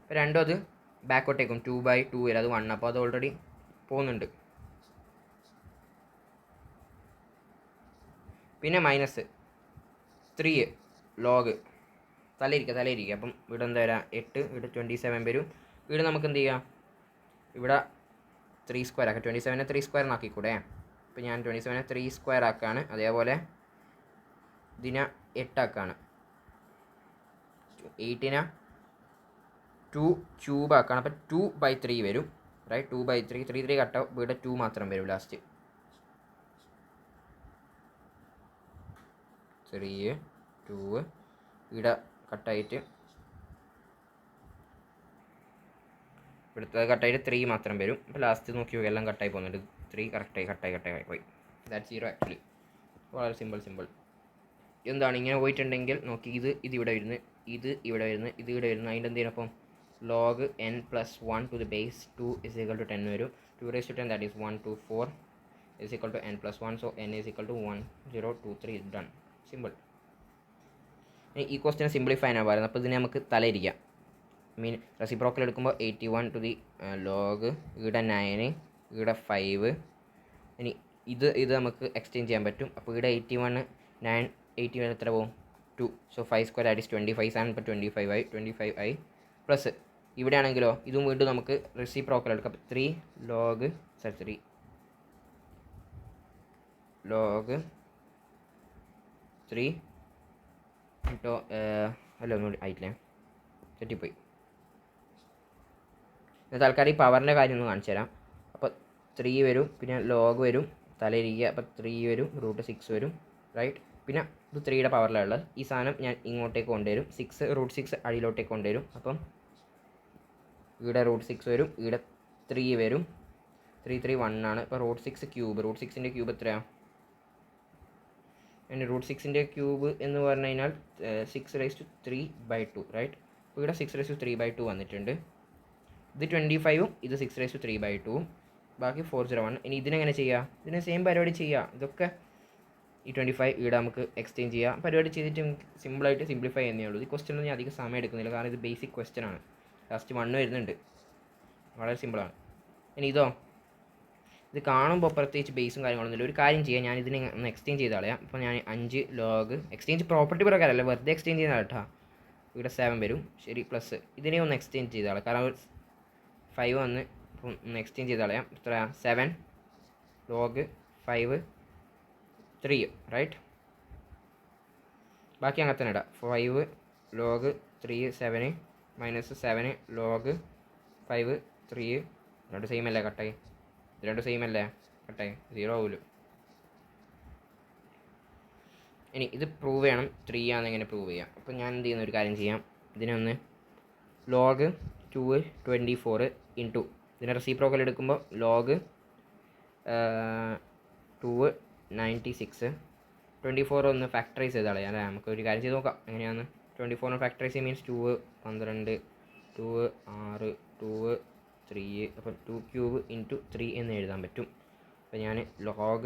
ഇപ്പോൾ രണ്ടും അത് ബാക്കോട്ടേക്കും, 2/2 വരും, അത് 1. അപ്പോൾ അത് ഓൾറെഡി പോകുന്നുണ്ട്. പിന്നെ -3 ലോഗ് തലയിരിക്കുക. അപ്പം ഇവിടെ എന്താ വരാം 8, ഇവിടെ 27 വരും. ഇവിടെ നമുക്ക് എന്ത് ചെയ്യാം, ഇവിടെ 3 സ്ക്വയർ ആക്കാം. 27നെ 3 സ്ക്വയർ ആക്കിക്കൂടെ. അപ്പോൾ ഞാൻ 27നെ 3 സ്ക്വയർ ആക്കാണ്. അതേപോലെ ഇതിനെ 8 ആക്കാണ്. 8നെ 2 ക്യൂബ് ആക്കാണ്. അപ്പോൾ 2/3 വരും. റൈറ്റ്, 2/3 3 കട്ടാവും. ഇവിടെ 2 മാത്രം വരും ലാസ്റ്റ്. 3 2 ഇവിടെ കട്ടായിട്ട് ഇവിടുത്തെ കട്ടായിട്ട് 3 മാത്രം വരും. അപ്പോൾ ലാസ്റ്റ് നോക്കി എല്ലാം കട്ടായി പോകുന്നുണ്ട്. 3 കട്ടായി പോയി. That 0 actually. വളരെ സിമ്പിൾ. എന്താണ് ഇങ്ങനെ പോയിട്ടുണ്ടെങ്കിൽ നോക്കി, ഇത് ഇവിടെ വരുന്നു, ഇത് ഇവിടെ വരുന്നു, ഇത് ഇവിടെ വരുന്നു. അതിൻ്റെ എന്തിനപ്പം log n+1 to the base 2 is equal to 10 വരും. 2 raised to 10 that is 1 2 4 is equal to n+1. So n is equal to 1 0 2 3 done. Simple. ഈ ക്വസ്റ്റ്യൻ സിംപ്ലിഫൈ ആണ് പറയുന്നത്. അപ്പോൾ ഇതിനെ നമുക്ക് തലയിരിക്കാം. റെസിപ്രോക്കൽ എടുക്കുമ്പോൾ 81 to the log, ഇവിടെ 9, ഇവിടെ 5. ഇനി ഇത് നമുക്ക് എക്സ്ചേഞ്ച് ചെയ്യാൻ പറ്റും. അപ്പോൾ ഇവിടെ 81 9 81 എത്ര പോകും 2. So 5 square that is 25. 7 ഇപ്പോൾ 25 ആയി പ്ലസ് ഇവിടെ ആണെങ്കിലോ ഇതും വീണ്ടും നമുക്ക് റെസിപ്രോക്കൽ എടുക്കാം. 3 log 3 ഇട്ടോ അല്ല ഒന്നുകൂടി ആയിട്ടില്ലേ, തെറ്റിപ്പോയി. തൽക്കാലം ഈ പവറിൻ്റെ കാര്യം ഒന്ന് കാണിച്ചു തരാം. അപ്പോൾ 3 വരും, പിന്നെ log വരും, തലയിരിക്കുക. അപ്പോൾ 3 വരും, √6 വരും. റൈറ്റ്, പിന്നെ ഇത് 3യുടെ പവറിലുള്ളത്. ഈ സാധനം ഞാൻ ഇങ്ങോട്ടേക്ക് കൊണ്ടുവരും. √6 അടിയിലോട്ടേക്ക് കൊണ്ടുവരും. അപ്പം ഇവിടെ √6 വരും, ഇവിടെ 3 വരും. 3 1 ആണ്. ഇപ്പോൾ √6 ക്യൂബ്, √6ൻ്റെ ക്യൂബ് എത്രയാണ്? അതിന് √6ൻ്റെ ക്യൂബ് എന്ന് പറഞ്ഞു കഴിഞ്ഞാൽ 6^3/2. റൈറ്റ്, അപ്പോൾ ഇവിടെ 6^3/2 വന്നിട്ടുണ്ട്. ഇത് 25ഉം ഇത് 6^3/2. ബാക്കി 401. ഇനി ഇതിനെങ്ങനെ ചെയ്യുക? ഇതിനെ സെയിം പരിപാടി ചെയ്യുക. ഇതൊക്കെ ഈ 25 ഇവിടെ നമുക്ക് എക്സ്ചേഞ്ച് ചെയ്യാം. പരിപാടി ചെയ്തിട്ട് സിമ്പിളായിട്ട് സിംപ്ലിഫൈ ചെയ്യുന്നേ ഉള്ളൂ. ഈ ക്വസ്റ്റ്യൻ ഒന്നും അധികം സമയം എടുക്കുന്നില്ല, കാരണം ഇത് ബേസിക് ക്വസ്റ്റ്യൻ ആണ്. ലാസ്റ്റ് 1 വരുന്നുണ്ട്. വളരെ സിമ്പിളാണ്. ഇനി ഇത് കാണുമ്പോൾ പ്രത്യേകിച്ച് ബേസും കാര്യങ്ങളൊന്നുമില്ല. ഒരു കാര്യം ചെയ്യാം, ഞാൻ ഇതിനെ ഒന്ന് എക്സ്ചേഞ്ച് ചെയ്ത് കളയാം. അപ്പോൾ ഞാൻ 5 log എക്സ്ചേഞ്ച് പ്രോപ്പർട്ടി പ്രകാരമല്ല, വെറുതെ എക്സ്ചേഞ്ച് ചെയ്യുന്ന കേട്ടോ. ഇവിടെ 7 വരും. ശരി, പ്ലസ് ഇതിനെ ഒന്ന് എക്സ്ചേഞ്ച് ചെയ്ത് കളയാം, കാരണം 5 വന്ന് അപ്പം ഒന്ന് എക്സ്ചേഞ്ച് ചെയ്ത് കളയാം. എത്ര? 7 log 5 3. റൈറ്റ്, ബാക്കി അങ്ങനെ തന്നെ ഇടാം. 5 log 3 7 -7 log 5 3. രണ്ട് സെയിം അല്ലേ കട്ടായി? രണ്ട് സെയിം അല്ലേ കട്ടായി? 0 ആവുമല്ലോ. ഇനി ഇത് പ്രൂവ് ചെയ്യണം. 3 ആണെന്ന് എങ്ങനെ പ്രൂവ് ചെയ്യാം? അപ്പോൾ ഞാൻ എന്ത് ചെയ്യുന്ന ഒരു കാര്യം ചെയ്യാം. ഇതിനെ ഒന്ന് log 2 24 ഇൻറ്റു ഇതിനെ റെസിപ്രോക്കൽ എടുക്കുമ്പോൾ log 2 96 24 ഒന്ന് ഫാക്ടറൈസ് ചെയ്ത് കളയാം അല്ലേ? നമുക്ക് ഒരു കാര്യം ചെയ്ത് നോക്കാം എങ്ങനെയാണ്. 24 ഫാക്ടറൈസ് മീൻസ് 2 12 2 6 2 3. അപ്പോൾ 2 ക്യൂബ് ഇൻറ്റു 3 എന്ന് എഴുതാൻ പറ്റും. അപ്പോൾ ഞാൻ log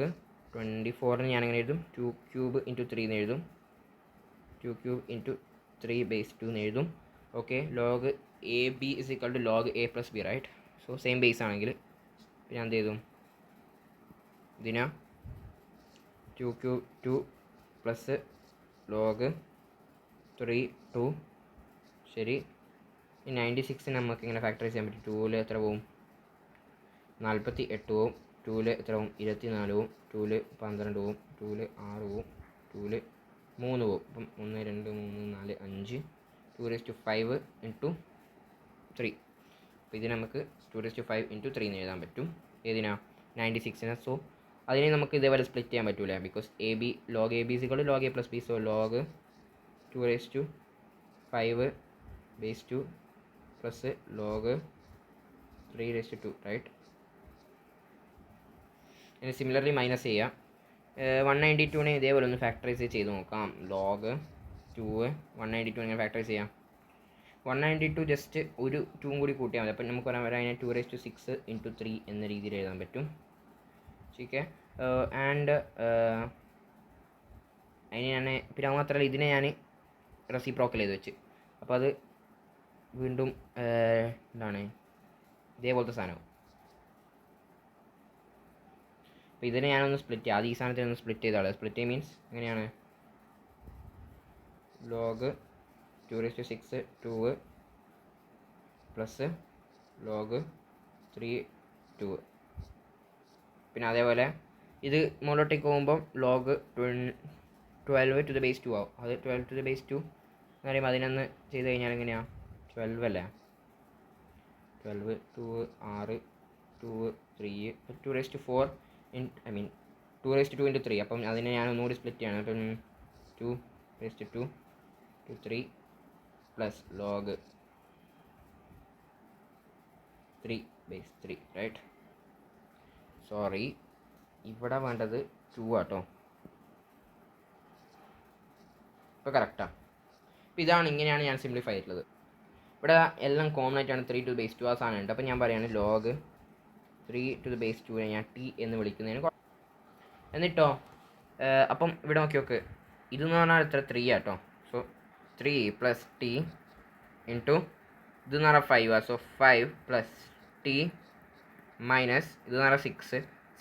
24 ഞാൻ എങ്ങനെ എഴുതും? 2 ക്യൂബ് ഇൻറ്റു 3 എന്ന് എഴുതും. 2 ക്യൂബ് ഇൻറ്റു 3/2 എന്ന് എഴുതും. Okay, log AB is equal to log A plus B. Right, so same base ആണെങ്കിൽ ഞാൻ എന്ത് ചെയ്തും? ഇതിനാ 2 ക്യൂബ് 2 പ്ലസ് log 3 2. ശരി, ഈ 96 നമുക്ക് ഇങ്ങനെ ഫാക്ടറൈസ് ചെയ്യാൻ പറ്റും. 2ൽ എത്ര പോവും? 48 പോവും. 2ൽ എത്ര പോവും? 24 പോവും. 2ൽ 12 പോവും. 2ൽ 6 പോവും. 2ൽ 3 പോവും. അപ്പം 1 2 3 4 5 2^5 ഇൻറ്റു 3. അപ്പോൾ ഇതിന് നമുക്ക് 2^5 ഇൻറ്റു 3 എന്ന് എഴുതാൻ പറ്റും. ഏതിനാ? 96ന്. സോ അതിനെ നമുക്ക് ഇതേപോലെ സ്പ്ലിറ്റ് ചെയ്യാൻ പറ്റൂല, because log AB is equal to log A plus B. So log 2^5/2 plus log 3^2. Right, ഇനി സിമിലർലി മൈനസ് ചെയ്യാം. 192നെ ഇതേപോലെ ഒന്ന് ഫാക്ടറൈസ് ചെയ്ത് നോക്കാം. log 2 192 ഇങ്ങനെ ഫാക്ടറൈസ് ചെയ്യാം. 192 ജസ്റ്റ് ഒരു 2 കൂടി കൂട്ടിയാൽ മതി. അപ്പം നമുക്ക് അതിനെ 2^6 ഇൻറ്റു 3 എന്ന രീതിയിൽ എഴുതാൻ പറ്റും. ഓക്കെ, ആൻഡ് അതിന് ഞാൻ പിന്നെ അത് മാത്രമല്ല ഇതിനെ ഞാൻ റെസിപ്രോക്കൽ ചെയ്ത് വെച്ച്. അപ്പോൾ അത് വീണ്ടും എന്താണ് ഇതേപോലത്തെ സാധനം. അപ്പോൾ ഇതിനെ ഞാനൊന്ന് സ്പ്ലിറ്റ് ചെയ്യാം. ആദ്യം ഈ സാധനത്തിന് ഒന്ന് സ്പ്ലിറ്റ് ചെയ്താൽ സ്പ്ലിറ്റ് മീൻസ് എങ്ങനെയാണ്? log 2/6 2 plus log 3 2. പിന്നെ അതേപോലെ ഇത് മുകളിലോട്ടേക്ക് പോകുമ്പം ലോഗ് 12 to the base 2 ആവും. അത് 12 to the base 2 എന്ന് പറയുമ്പോൾ 11 ചെയ്ത് കഴിഞ്ഞാൽ എങ്ങനെയാണ് 12 അല്ലേ? 12 2 6 2 3 2/4 2/2 into 3. അപ്പം അതിനെ ഞാൻ ഒന്നുകൂടി സ്പ്ലിറ്റ് ചെയ്യണം. അപ്പം 2/2 to 3 plus log 3/3 right. Sorry, ഇവിടെ വേണ്ടത് 2 ആട്ടോ. ഇപ്പോൾ കറക്റ്റാണ്. അപ്പോൾ ഇതാണ്, ഇങ്ങനെയാണ് ഞാൻ സിംപ്ലിഫൈ ചെയ്തിട്ടുള്ളത്. ഇവിടെ എല്ലാം കോമൺ ആയിട്ടാണ് 3 to the base 2 ആ സാധനം ഉണ്ട്. അപ്പോൾ ഞാൻ പറയുകയാണ് ലോഗ് 3 to the base 2 ഞാൻ ടി എന്ന് വിളിക്കുന്നതിന്. എന്നിട്ടോ അപ്പം ഇവിടെ നോക്കി ഇതെന്ന് പറഞ്ഞാൽ എത്ര 3 ആട്ടോ. സോ 3 പ്ലസ് ടി ഇൻറ്റു ഇതെന്ന് പറഞ്ഞാൽ 5 ആ. സോ 5 പ്ലസ് ടി മൈനസ് ഇതെന്ന് പറഞ്ഞാൽ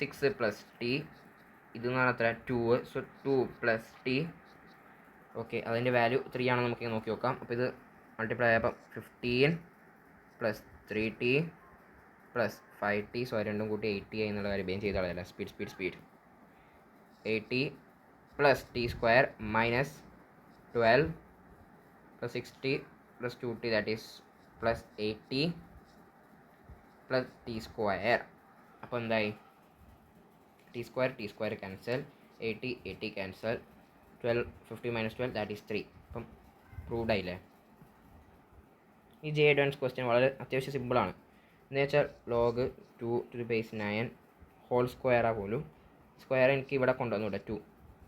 6 പ്ലസ് ടി ഇതെന്ന് പറഞ്ഞാൽ എത്ര 2. So 2 plus T. ഓക്കെ, അതിൻ്റെ വാല്യൂ 3 ആണെന്ന് നമുക്ക് നോക്കി നോക്കാം. അപ്പോൾ ഇത് മൾട്ടിപ്ലൈ ആയപ്പം 15 plus 3t plus 5t. So രണ്ടും കൂട്ടി 80 ആയി എന്നുള്ള കാര്യം വേഗം ചെയ്ത് കളയല്ല. Speed 80 plus t square minus 12 plus 6t plus 2t that is plus 80 plus t square. അപ്പോൾ എന്തായി? T square cancel, 80 cancel, 12 50 minus 12 that is 3. അപ്പം പ്രൂവ്ഡ് ആയില്ലേ? ഈ ജെ അഡ്വാൻസ് ക്വസ്റ്റ്യൻ വളരെ അത്യാവശ്യം സിമ്പിളാണ്. എന്ന് വെച്ചാൽ log 2 to the base 9 whole സ്ക്വയറാ പോലും. സ്ക്വയർ എനിക്ക് ഇവിടെ കൊണ്ടുവന്നൂടെ 2.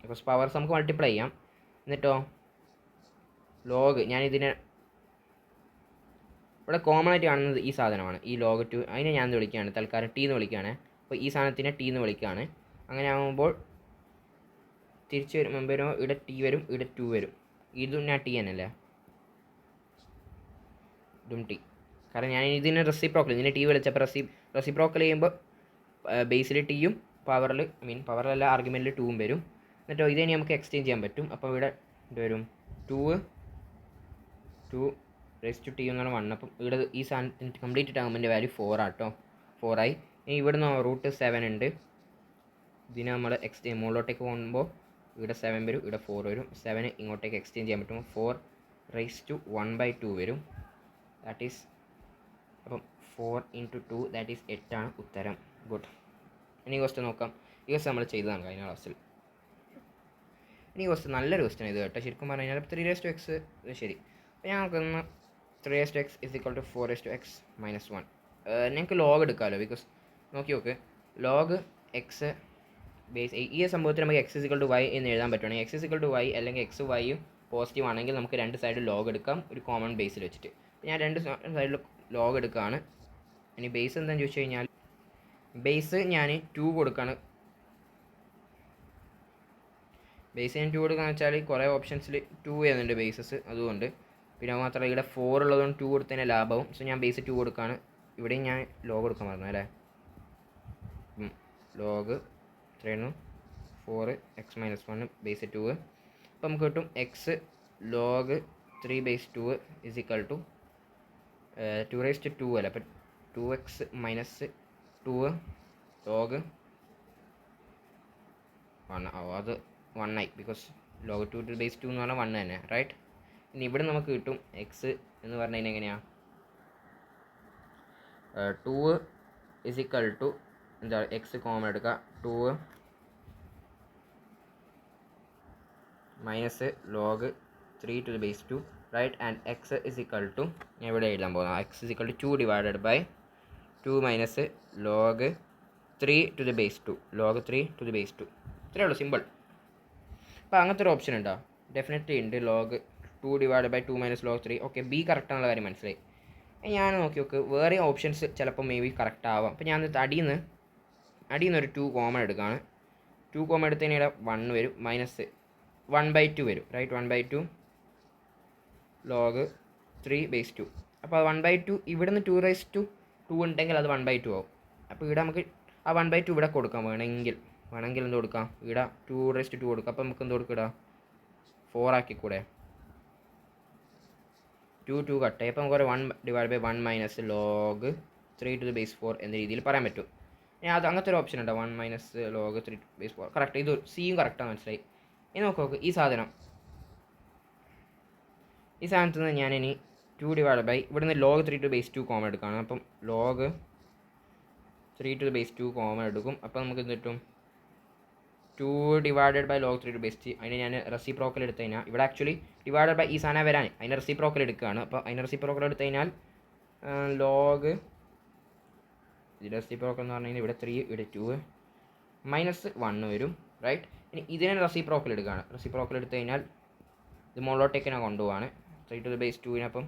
ബിക്കോസ് പവേഴ്സ് നമുക്ക് മൾട്ടിപ്ലൈ ചെയ്യാം. എന്നിട്ടോ ലോഗ് ഞാൻ ഇതിനെ ഇവിടെ കോമൺ ആയിട്ട് കാണുന്നത് ഈ സാധനമാണ്, ഈ ലോഗ് 2. അതിനെ ഞാൻ വിളിക്കുകയാണ് തൽക്കാലം ടി എന്ന് വിളിക്കുകയാണ്. അപ്പോൾ ഈ സാധനത്തിനെ ടി എന്ന് വിളിക്കുകയാണ്. അങ്ങനെ ആകുമ്പോൾ തിരിച്ച് വരുമ്പോൾ ഇവിടെ ടി വരും, ഇവിടെ 2 വരും. ഇതും ഞാൻ ടി തന്നെയല്ലേ, ഇതും ടി. കാരണം ഞാൻ ഇതിനെ റെസിപ്രോക്കൽ, ഇതിനെ ടി വിളിച്ചപ്പോൾ റെസിപ്രോക്കൽ ചെയ്യുമ്പോൾ ബേസിൽ ടിയും പവറിലല്ല ആർഗ്യുമെൻറ്റിൽ 2ഉം വരും. എന്നിട്ടോ ഇതിനെ നമുക്ക് എക്സ്ചേഞ്ച് ചെയ്യാൻ പറ്റും. അപ്പോൾ ഇവിടെ ഇത് വരും 2 റേസ് ടു ടി എന്നാണ് 1. അപ്പം ഇവിടെ ഈ സാധനത്തിന് കംപ്ലീറ്റ് ടേമിൻ്റെ വാല്യൂ 4 ആട്ടോ. 4 ആയി. ഇനി ഇവിടുന്ന് √7 ഉണ്ട്. ഇതിനെ നമ്മൾ മുകളിലോട്ടേക്ക് പോകുമ്പോൾ ഇവിടെ 7 വരും, ഇവിടെ 4 വരും. 7 ഇങ്ങോട്ടേക്ക് എക്സ്ചേഞ്ച് ചെയ്യാൻ പറ്റും. 4 റേസ് ടു 1/2 വരും. ദാറ്റ് ഈസ് അപ്പം 4 into 2 ദാറ്റ് ഈസ് 8 ആണ് ഉത്തരം. ഗുഡ്. ഇനി ക്വസ്റ്റ്യൻ നോക്കാം. ഈ ക്വസ്റ്റ്യൻ നമ്മൾ ചെയ്തതാണ് കഴിഞ്ഞ ക്ലാസ്സിൽ. ഇനി ക്വസ്റ്റ്യൻ നല്ലൊരു ക്വസ്റ്റ്യൻ ഇത് കേട്ടോ. ശരിക്കും പറഞ്ഞു കഴിഞ്ഞാൽ 3x ശരി. അപ്പോൾ ഞാൻ നോക്കുന്ന 3x is equal to 4x minus 1. ഞങ്ങൾക്ക് ലോഗ് എടുക്കാമല്ലോ. ബിക്കോസ് നോക്ക് ലോഗ് എക്സ് ബേസ് ഈ സംഭവത്തിൽ നമുക്ക് x is equal to y എന്ന് എഴുതാൻ പറ്റുവാണെങ്കിൽ x is equal to y അല്ലെങ്കിൽ x yയും പോസിറ്റീവ് ആണെങ്കിൽ നമുക്ക് രണ്ട് സൈഡിൽ ലോഗ് എടുക്കാം ഒരു കോമൺ ബേസിൽ വെച്ചിട്ട്. ഞാൻ രണ്ട് സൈഡിൽ ലോഗ് എടുക്കുകയാണ്. ഇനി ബേസ് എന്താണെന്ന് ചോദിച്ചു കഴിഞ്ഞാൽ ബേസ് ഞാൻ 2 കൊടുക്കുകയാണ്. ബേസ് ഞാൻ 2 കൊടുക്കുകയെന്ന് വെച്ചാൽ കുറേ ഓപ്ഷൻസിൽ 2 ചെയ്യുന്നുണ്ട് ബേസസ്, അതുകൊണ്ട്. പിന്നെ മാത്രമല്ല ഇവിടെ 4 ഉള്ളതുകൊണ്ട് 2 കൊടുത്തതിന് ലാഭവും. സോ ഞാൻ ബേസ് 2 കൊടുക്കുകയാണ്. ഇവിടെയും ഞാൻ ലോഗ് കൊടുക്കാൻ പറഞ്ഞു അല്ലേ. ലോഗ് എത്രയായിരുന്നു 4x - 1 ബേസ് 2. അപ്പോൾ നമുക്ക് കിട്ടും x log 3/2 is equal to 2/2 അല്ല. അപ്പോൾ 2x - 2 ലോഗ് 1. അത് 1 ആയി. ബിക്കോസ് ലോഗ് 2/2 എന്ന് പറഞ്ഞാൽ 1 തന്നെ, റൈറ്റ്. ഇനി ഇവിടെ നമുക്ക് കിട്ടും എക്സ് എന്ന് പറഞ്ഞു കഴിഞ്ഞാൽ എങ്ങനെയാണ് 2 ഇസ് ഈക്വൽ ടു എന്താ എക്സ് കോമൺ എടുക്കുക 2 minus log 3/2 right. And x is equal to ഞാൻ ഇവിടെ എഴുതാൻ പോകുന്നത് x is equal to 2 divided by 2 minus log 3/2 log 3/2. ഇത്രയേ ഉള്ളൂ, സിമ്പിൾ. അപ്പോൾ അങ്ങനത്തെ ഒരു ഓപ്ഷൻ ഉണ്ടോ? ഡെഫിനറ്റ്ലി ഉണ്ട്. Log 2 divide by 2 minus log 3. Okay, B correct ആണെന്നുള്ള കാര്യം മനസ്സിലായി. ഞാൻ നോക്കി വേറെ ഓപ്ഷൻസ് ചിലപ്പോൾ മേ ബി കറക്റ്റ് ആവാം. അപ്പോൾ ഞാൻ അടിയിൽ നിന്ന് ഒരു 2 കോമൺ എടുക്കുകയാണ്. 2 കോമൺ എടുത്തതിന് ഇവിടെ 1 വരും, മൈനസ് 1/2 വരും, റൈറ്റ്. 1/2 ലോഗ് 3/2. അപ്പോൾ 1/2 ഇവിടുന്ന് 2/2 ഉണ്ടെങ്കിൽ അത് 1/2 ആവും. അപ്പോൾ ഇവിടെ നമുക്ക് ആ 1/2 ഇവിടെ കൊടുക്കാം. വേണമെങ്കിൽ എന്ത് കൊടുക്കാം, ഇവിടെ 2/2 കൊടുക്കാം. അപ്പോൾ നമുക്ക് എന്ത് കൊടുക്കാം, 4 ആക്കിക്കൂടെ. 2 കട്ടായി. അപ്പോൾ നമുക്ക് 1/1 log 3 to the base 4 എന്ന രീതിയിൽ പറയാൻ പറ്റും. ഇനി അത് അങ്ങനത്തെ ഒരു ഓപ്ഷൻ ഉണ്ട്, 1 - log 3 to the base 4. Correct, ഇത് സിയും കറക്റ്റാണ്, മനസ്സിലായി. ഇനി നോക്ക് ഈ സാധനത്തിൽ നിന്ന് ഞാനിനി 2 ഇവിടുന്ന് log 3 to the base 2 common എടുക്കുകയാണ്. അപ്പം log 3 to the base 2 common എടുക്കും. അപ്പോൾ നമുക്ക് എന്ത് കിട്ടും? 2 / log 3 to the base 2. അതിന് ഞാൻ റെസിപ്രോക്കൽ എടുത്തു കഴിഞ്ഞാൽ ഇവിടെ ആക്ച്വലി ഡിവൈഡഡ് ബൈ ഈ സാധനം വരാൻ അതിന് റെസിപ്രോക്കൽ എടുക്കുകയാണ്. അപ്പോൾ അതിന് റെസിപ്രോക്കൽ എടുത്തു കഴിഞ്ഞാൽ ലോഗ് റെസിപ്രോക്കൽ എന്ന് പറഞ്ഞു കഴിഞ്ഞാൽ ഇവിടെ 3 ഇവിടെ 2 -1 വരും, റൈറ്റ്. ഇനി ഇതിനെ റെസിപ്രോക്കൽ എടുക്കുകയാണ്. റെസിപ്രോക്കൽ എടുത്തു കഴിഞ്ഞാൽ ഇത് മുകളിലോട്ടേക്ക് ഞാൻ കൊണ്ടുപോവാണ്. 3 to the base 2-നൊപ്പം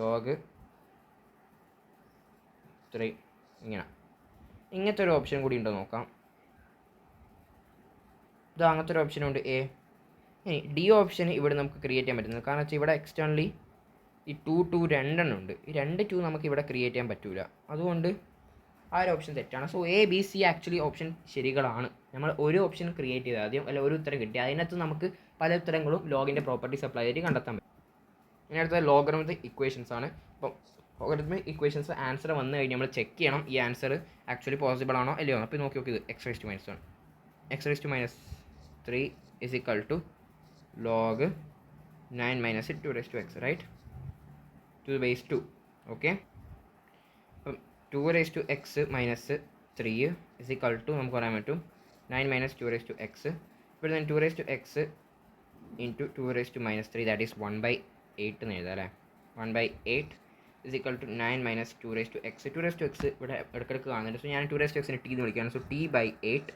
log 3 ഇങ്ങനത്തെ ഒരു ഓപ്ഷൻ കൂടി ഉണ്ടോ നോക്കാം. ഇത് അങ്ങനത്തെ ഒരു ഓപ്ഷനുണ്ട് എ. ഇനി ഡി ഓപ്ഷൻ ഇവിടെ നമുക്ക് ക്രിയേറ്റ് ചെയ്യാൻ പറ്റുന്നത്, കാരണം വെച്ചാൽ ഇവിടെ എക്സ്റ്റേണലി ഈ 2 രണ്ടെണ്ണം ഉണ്ട്. ഈ 2 നമുക്ക് ഇവിടെ ക്രിയേറ്റ് ചെയ്യാൻ പറ്റില്ല. അതുകൊണ്ട് ആ ഒരു ഓപ്ഷൻ തെറ്റാണ്. So A B C actually option ശരികളാണ്. നമ്മൾ ഒരു ഓപ്ഷൻ ക്രിയേറ്റ് ചെയ്താൽ ആദ്യം, അല്ല ഒരു ഉത്തരം കിട്ടി, അതിനകത്ത് നമുക്ക് പല ഉത്തരങ്ങളും ലോഗിൻ്റെ പ്രോപ്പർട്ടീസ് അപ്ലൈ ചെയ്തിട്ട് കണ്ടെത്താൻ പറ്റും. ഇനി അടുത്ത ലോഗറിഥമിക് ഇക്വേഷൻസ് ആണ്. അപ്പം ലോഗറിഥമിക് ഇക്വേഷൻസ് ആൻസർ വന്നു കഴിഞ്ഞാൽ നമ്മൾ ചെക്ക് ചെയ്യണം ഈ ആൻസർ ആക്ച്വലി പോസിബിൾ ആണോ അല്ലയോ. അപ്പോൾ നോക്കി ഇത് x⁻1 x⁻3 is equal to log 9 - 2x, right, to the base 2. Okay, അപ്പം 2x - 3 is equal to നമുക്ക് പറയാൻ പറ്റും 9 - 2x. ഇവിടെ നിന്ന് 2x into 2 - 3, that is 1/8 എന്ന് എഴുതാം, അല്ലേ. 1/8 is equal to 9 - 2x. 2x ഇവിടെ ഇടയ്ക്കിടയ്ക്ക് കാണുന്നുണ്ട്. സോ ഞാൻ 2x t എന്ന് വിളിക്കുകയാണ്. So t/8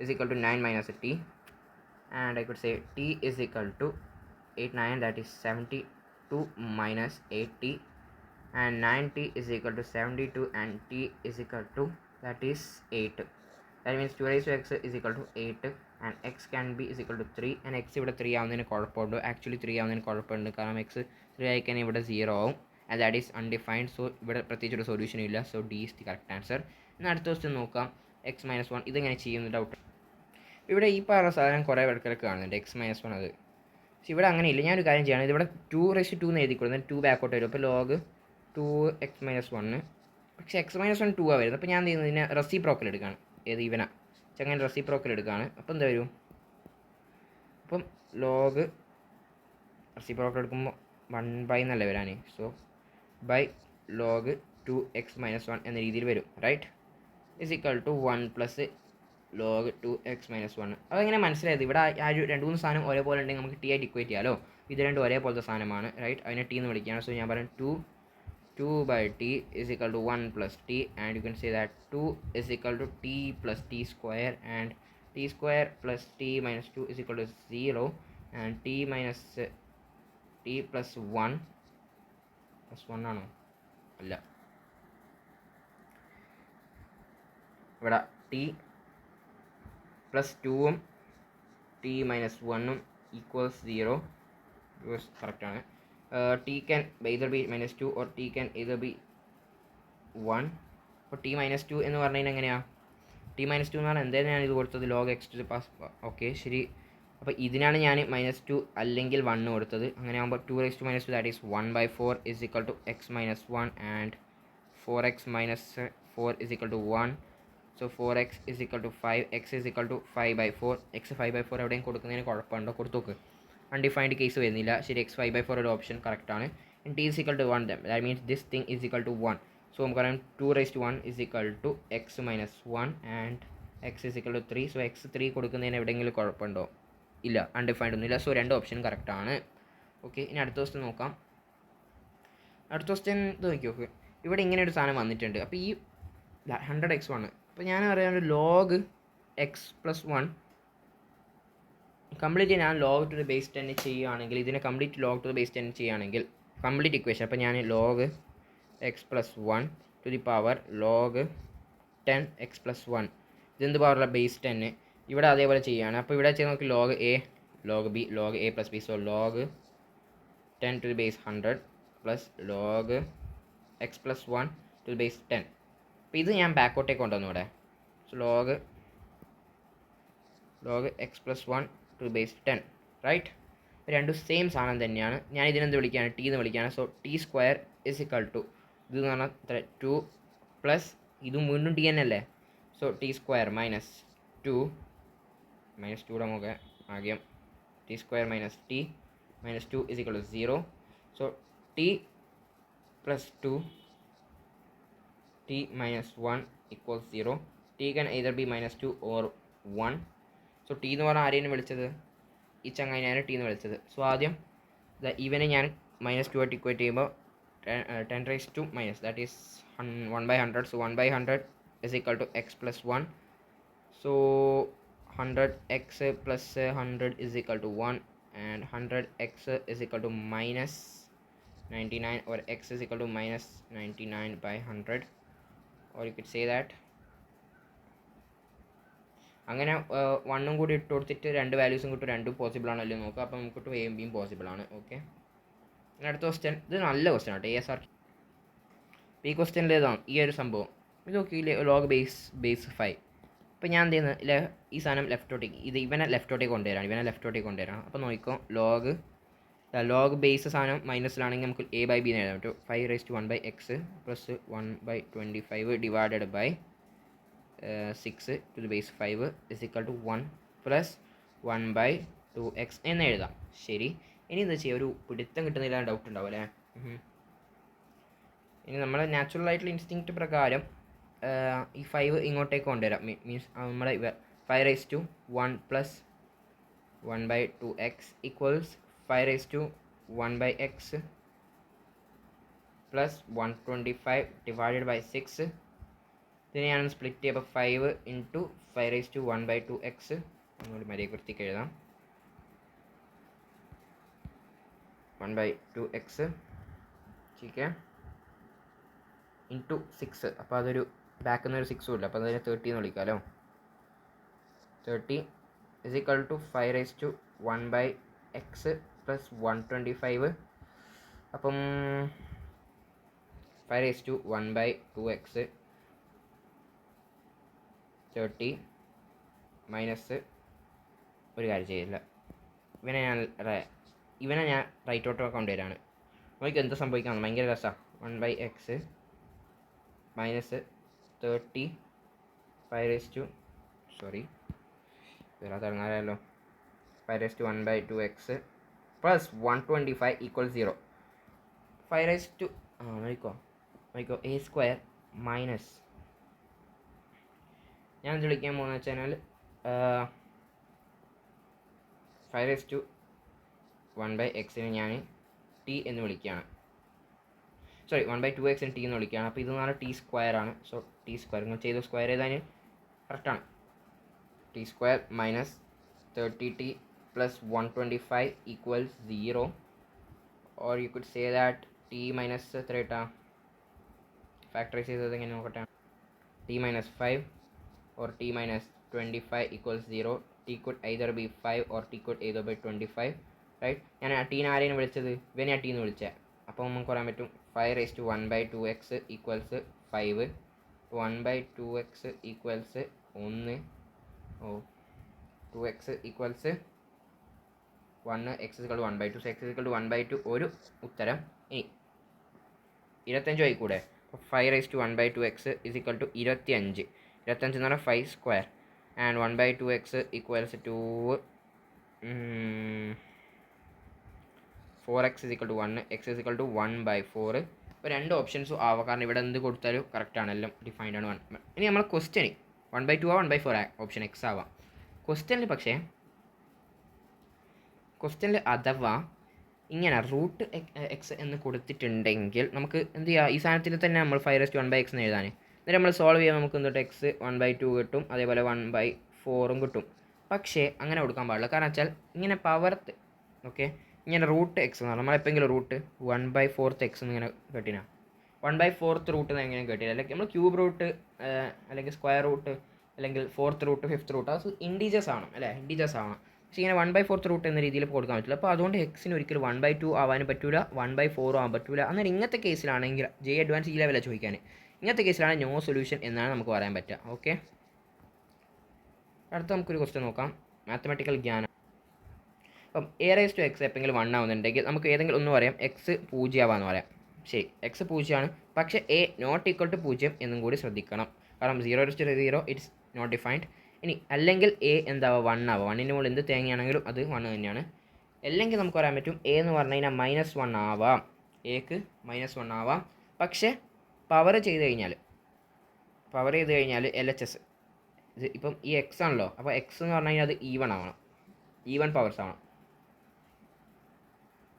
is equal to 9 - t, and I could say t is equal to 8 9, that is 72 minus 8t, and 9t is equal to 72, and t is equal to, that is 8. That means 2x is equal to 8, and x can be is equal to 3, and x ഇവിടെ 3 ആവുന്നതിന് കുഴപ്പമുണ്ട്. ആക്ച്വലി 3 ആവുന്നതിന് കുഴപ്പമുണ്ട്, കാരണം x 3 ആയിക്കാൻ ഇവിടെ 0 ആവും, and that is undefined. So ഇവിടെ പ്രത്യേകിച്ച് ഒരു സൊല്യൂഷൻ ഇല്ല. So D is the correct answer. ഇനി അടുത്ത ക്വസ്റ്റ്യൻ നോക്കാം. x-1 ഇതെങ്ങനെ ചെയ്യുന്ന ഡൗട്ട്. ഇവിടെ ഈ പറഞ്ഞ സാധനം കുറേ ഇടയ്ക്കിടയ്ക്ക് കാണുന്നുണ്ട്, x-1 അത്. പക്ഷെ ഇവിടെ അങ്ങനെയില്ല. ഞാനൊരു കാര്യം ചെയ്യണം, ഇതിവിടെ 2 എന്ന് എഴുതി കൊടുക്കുന്നത് 2 ബാക്കോട്ട് വരും. അപ്പോൾ log 2x-1, പക്ഷേ x-1 2 ആ വരുന്നത്. അപ്പോൾ ഞാൻ എന്ത് ചെയ്യുന്നത്, ഇതിനെ റെസിപ്രോക്കൽ എടുക്കുകയാണ്. ഏത് ഇവനാ ചങ്ങനെ റെസിപ്രോക്കൽ എടുക്കുകയാണ്. അപ്പോൾ എന്താ വരും, അപ്പം log റെസിപ്രോക്കൽ എടുക്കുമ്പോൾ 1/, എന്നല്ലേ വരാൻ. സോ ബൈ log 2x-1 എന്ന രീതിയിൽ വരും, right, is equal to 1 + log 2x-1. അതെങ്ങനെ മനസ്സിലായത്? ഇവിടെ ആ ഒരു 2-3 സാധനം ഒരേപോലെ ഉണ്ടെങ്കിൽ നമുക്ക് ടി ആയിട്ട് ഇക്വേറ്റ് ചെയ്യാമല്ലോ. ഇത് രണ്ടും ഒരേപോലത്തെ സാധനമാണ്, റൈറ്റ്. അതിനെ ടി എന്ന് വിളിക്കുകയാണ്. സോ ഞാൻ പറയും 2/t is equal to 1 + t, and you can say that 2 is equal to t + t square, and t square plus t minus 2 is equal to 0, and t minus t plus 1 ആണോ? അല്ല, ഇവിടെ t plus 2-ഉം t minus 1-ഉം equals 0. Correct ആണ്. t can either be -2 or t can either be 1. അപ്പോൾ t -2 എന്ന് പറഞ്ഞു കഴിഞ്ഞാൽ എങ്ങനെയാണ്? t -2 എന്ന് പറഞ്ഞാൽ എന്തായാലും ഞാൻ ഇത് കൊടുത്തത് log x to the power. Okay, ശരി. അപ്പോൾ ഇതിനാണ് ഞാൻ -2 അല്ലെങ്കിൽ 1 കൊടുത്തത്. അങ്ങനെ ആകുമ്പോൾ 2 - that is 1/4 is equal to x-1, and 4x - 4 is equal to 1. So 4x is equal to 5, x is equal to 5/4. x 5/4 എവിടെയും കൊടുക്കുന്നതിന് കുഴപ്പമുണ്ടോ? കൊടുത്തു നോക്ക്. അൺഡിഫൈൻഡ് കേസ് വരുന്നില്ല. ശരി, x 5/4 ഒരു ഓപ്ഷൻ കറക്റ്റാണ്. t is equal to 1, that means this thing is equal to 1. So നമുക്ക് പറയാം 2/1 is equal to x - 1, and x is equal to 3. So x 3 കൊടുക്കുന്നതിന് എവിടെയെങ്കിലും കുഴപ്പമുണ്ടോ? ഇല്ല, അൺഡിഫൈൻഡ് ഒന്നുമില്ല. സോ രണ്ട് ഓപ്ഷൻ കറക്റ്റാണ്. ഓക്കെ, ഇനി അടുത്ത ക്വസ്റ്റ്യൻ നോക്കാം. അടുത്ത ക്വസ്റ്റ്യൻ ഇത് നോക്കി നോക്ക്. ഇവിടെ ഇങ്ങനെ ഒരു സാധനം വന്നിട്ടുണ്ട്. അപ്പോൾ ഈ 100x1, അപ്പോൾ ഞാൻ അറിയാണ്ട് log x + 1 കംപ്ലീറ്റ് ഞാൻ log to the base 10 ചെയ്യുകയാണെങ്കിൽ, ഇതിനെ complete log to the base 10 ചെയ്യുകയാണെങ്കിൽ കംപ്ലീറ്റ് ഇക്വേഷൻ, അപ്പോൾ ഞാൻ log x + 1 to the power log 10x + 1, ഇതെന്ത് പവറുള്ള ബേസ് 10. ഇവിടെ അതേപോലെ ചെയ്യുകയാണ്. അപ്പോൾ ഇവിടെ ചെയ്ത് നമുക്ക് log a, log b, log a + b. So log 10 to the base 100 plus log x + 1 to the base 10. അപ്പോൾ ഇത് ഞാൻ ബാക്കോട്ടേക്ക് കൊണ്ടുവന്നു ഇവിടെ. So log x + 1 to the base 10, right. രണ്ടും സെയിം സാധനം തന്നെയാണ്. ഞാൻ ഇതിനെന്ത് വിളിക്കുകയാണ്, ടി എന്ന് വിളിക്കുകയാണ്. So t square is equal to ഇത് എന്ന് പറഞ്ഞാൽ 2 പ്ലസ് ഇതും വീണ്ടും ടി തന്നെ അല്ലേ. സോ ടി സ്ക്വയർ മൈനസ് 2 നമുക്ക് ആദ്യം t square minus 2 is equal to 0. So t plus 2 t minus 1 equals 0. t can either be minus 2 or 1. So T എന്ന് പറഞ്ഞാൽ ആരെയാണ് വിളിച്ചത്, ഈ ചങ്ങായിനെയാണ് ടി എന്ന് വിളിച്ചത്. സോ ആദ്യം ഇവനെ ഞാൻ -2 ആയിട്ട് ഇക്വേറ്റ് ചെയ്യുമ്പോൾ 10 raised to minus that is 1/100. So 1/100 is equal to x plus 1. So 100x plus 100 is equal to 1 and 100x is equal to minus 99 or x is equal to minus 99/100, or you could say that അങ്ങനെ വണ്ണും കൂടി ഇട്ട് കൊടുത്തിട്ട് രണ്ട് വാല്യൂസും കിട്ടും, രണ്ടും പോസിബിൾ ആണല്ലോ നോക്കുക. അപ്പോൾ നമുക്ക് കിട്ടും എയും ബിയും പോസിബിൾ ആണ്. ഓക്കെ, അടുത്ത ക്വസ്റ്റ്യൻ, ഇത് നല്ല ക്വസ്റ്റ്യൻ ആട്ടോ, ASR. ഈ ക്വസ്റ്റ്യനിൽ ഏതാണ് ഈ ഒരു സംഭവം ഇത് നോക്കിയില്ലേ, ലോഗ് ബേസ് 5. അപ്പോൾ ഞാൻ എന്ത് ചെയ്യുന്നത്, ഈ സാധനം ലെഫ്റ്റോട്ടേക്ക്, ഇവനെ ലെഫ്റ്റോട്ടേക്ക് കൊണ്ടുവരാണ്. അപ്പോൾ നോക്കിക്കോ, ലോഗ് ബേസ് സാധനം മൈനസിലാണെങ്കിൽ നമുക്ക് a/b എന്ന് എഴുതാൻ പറ്റും. 5 raised to 1/x plus 1/25 divided by 6 to the base 5 is equal to 1 plus 1/2x എന്ന് എഴുതാം. ശരി, ഇനി എന്താ ചെയ്യുക, ഒരു പിടുത്തം കിട്ടുന്നില്ല, ഡൗട്ട് ഉണ്ടാവും അല്ലേ. ഇനി നമ്മൾ നാച്ചുറൽ ആയിട്ടുള്ള ഇൻസ്റ്റിങ്ക്റ്റ് പ്രകാരം ഈ 5 ഇങ്ങോട്ടേക്ക് കൊണ്ടുവരാം. മീൻസ് നമ്മുടെ 5 raised to 1 plus 1/2x equals 5 raised to 1/x plus 125 divided by 6. ഇതിനെ ഞാൻ സ്പ്ലിറ്റ് ചെയ്യുമ്പോൾ 5 ഇൻറ്റു 5 raised to 1/2x ഒന്നുകൂടി മര്യാദ വൃത്തിക്ക് എഴുതാം. 1/2x ठीक है ഇൻറ്റു 6. അപ്പോൾ അതൊരു ബാക്കിൽ നിന്ന് ഒരു 6 ഇല്ല, അപ്പോൾ അതിനെ 30 എന്ന് വിളിക്കാമല്ലോ. 30 is equal to 5 raised to 1/x plus 125. അപ്പം 5 raised to 1/2x 30 മൈനസ് ഒരു കാര്യം ചെയ്യില്ല, ഇവനെ ഞാൻ റൈറ്റോട്ട് കൊണ്ടുവരാണ്. നോക്കിയാൽ എന്ത് സംഭവിക്കണം, ഭയങ്കര രസമാണ്. 1/x minus 30 5 raised to ഇറങ്ങാമല്ലോ 5 raised to 1/2x plus 125 equals 0. 5 raised to നോക്കിക്കോ a സ്ക്വയർ മൈനസ് ഞാൻ ഇത് വിളിക്കാൻ പോകുന്നത് വെച്ച് കഴിഞ്ഞാൽ 5 raised to 1/x ഞാൻ t എന്ന് വിളിക്കുകയാണ്. 1/2x t എന്ന് വിളിക്കുകയാണ്. അപ്പോൾ ഇതെന്ന് പറഞ്ഞാൽ ടി സ്ക്വയർ ആണ്. സോ ടി സ്ക്വയർ നിങ്ങൾ ചെയ്ത് സ്ക്വയർ ചെയ്താൽ കറക്റ്റാണ്. T square minus 30t plus 125 equals 0, or you could say that T minus എത്ര കിട്ടാം, ഫാക്ടറൈസ് ചെയ്തത് എങ്ങനെ നോക്കട്ടെ, T minus 5 or t minus 25 equals 0. t could either be 5 or t could either be 25, right? ഞാൻ ആ ടീനെ ആരെയാണ് വിളിച്ചത്, ഇവനെ ആ ടീന്ന് വിളിച്ചത്. അപ്പോൾ നമുക്ക് പറയാൻ പറ്റും 5 raised to 1/2x equals 5. 1/2x equals 1. 2x equals 1. x is equal to 1/2. so x is equal to 1/2 ഒരു ഉത്തരം. ഇനി 25 ആയിക്കൂടെ, 5 raised to 1/2x is equal to 25 എന്ന് പറഞ്ഞാൽ 5 square and 1/2x equals to 4x is equal to 1. x is equal to 1/4. ഇപ്പോൾ രണ്ട് ഓപ്ഷൻസും ആവാം, കാരണം ഇവിടെ എന്ത് കൊടുത്താലും കറക്റ്റാണ്, എല്ലാം ഡിഫൈൻഡ് ആണ്. ഇനി നമ്മൾ ക്വസ്റ്റ്യൻ 1/2 ആ 1/4 ഓപ്ഷൻ എക്സ് ആവാം. ക്വസ്റ്റ്യനിൽ അഥവാ ഇങ്ങനെ റൂട്ട് എക്സ് എന്ന് കൊടുത്തിട്ടുണ്ടെങ്കിൽ നമുക്ക് എന്ത് ചെയ്യുക, ഈ സാധനത്തിൽ തന്നെ നമ്മൾ 5 raised to 1/x എന്ന് എഴുതാൻ, എന്നിട്ട് നമ്മൾ സോൾവ് ചെയ്യുമ്പോൾ നമുക്ക് എന്തൊട്ട് എക്സ് 1/2 കിട്ടും, അതേപോലെ 1/4 കിട്ടും. പക്ഷേ അങ്ങനെ കൊടുക്കാൻ പാടില്ല, കാരണം വെച്ചാൽ ഇങ്ങനെ പവർ ഓക്കെ ഇങ്ങനെ റൂട്ട് എക്സ് എന്ന് പറഞ്ഞാൽ നമ്മളെപ്പോഴെങ്കിലും റൂട്ട് 1/4 എക്സ് എന്നിങ്ങനെ കേട്ടിനാ, 1/4 റൂട്ട് എന്ന് എങ്ങനെ കേട്ടില്ല, അല്ലെങ്കിൽ നമ്മൾ ക്യൂബ് റൂട്ട് അല്ലെങ്കിൽ സ്ക്വയർ റൂട്ട് അല്ലെങ്കിൽ 4th റൂട്ട് 5th റൂട്ട് അത് ഇൻറ്റീജേഴ്സ് ആണ് അല്ലേ, ഇൻറ്റീജേഴ്സ് ആണ്. പക്ഷേ ഇങ്ങനെ 1/4 റൂട്ട് എന്ന രീതിയിൽ കൊടുക്കാൻ പറ്റില്ല. അപ്പോൾ അതുകൊണ്ട് എക്സിന് ഒരിക്കലും 1/2 ആവാനും പറ്റില്ല, 1/4 ആവാൻ പറ്റില്ല. അന്നേരം ഇങ്ങനത്തെ കേസിലാണെങ്കിൽ അഡ്വാൻസ് ഈ ലെവലാണ് ചോദിക്കാൻ, ഇങ്ങനത്തെ കേസിലാണ് നോ സൊല്യൂഷൻ എന്നാണ് നമുക്ക് പറയാൻ പറ്റുക. ഓക്കെ, അടുത്ത നമുക്കൊരു ക്വസ്റ്റ്യൻ നോക്കാം, മാത്തമാറ്റിക്കൽ ജ്ഞാനം. അപ്പം എ റേസ് ടു എക്സ് എപ്പോഴെങ്കിലും 1 ആവുന്നുണ്ടെങ്കിൽ നമുക്ക് ഏതെങ്കിലും ഒന്ന് പറയാം എക്സ് 0 ആവാന്ന് പറയാം. ശരി, എക്സ് 0 പക്ഷേ എ നോട്ട് ഈക്വൽ ടു 0 എന്നും കൂടി ശ്രദ്ധിക്കണം. കാരണം 0 ഇറ്റ്സ് നോട്ട് ഡിഫൈൻഡ്. ഇനി അല്ലെങ്കിൽ എ എന്താവുക 1 ആവുക. 1ൻ്റെ മുകളിൽ എന്ത് തേങ്ങയാണെങ്കിലും അത് 1 തന്നെയാണ്. അല്ലെങ്കിൽ നമുക്ക് പറയാൻ പറ്റും എ എന്ന് പറഞ്ഞു കഴിഞ്ഞാൽ -1 ആവാം. എക്ക് -1 ആവാം. പക്ഷേ പവർ ചെയ്ത് കഴിഞ്ഞാൽ LHS ഇത് ഇപ്പം ഈ എക്സ് ആണല്ലോ. അപ്പോൾ എക്സ് എന്ന് പറഞ്ഞു കഴിഞ്ഞാൽ അത് ഈവൺ ആവണം, ഈവൺ പവേഴ്സ് ആവണം.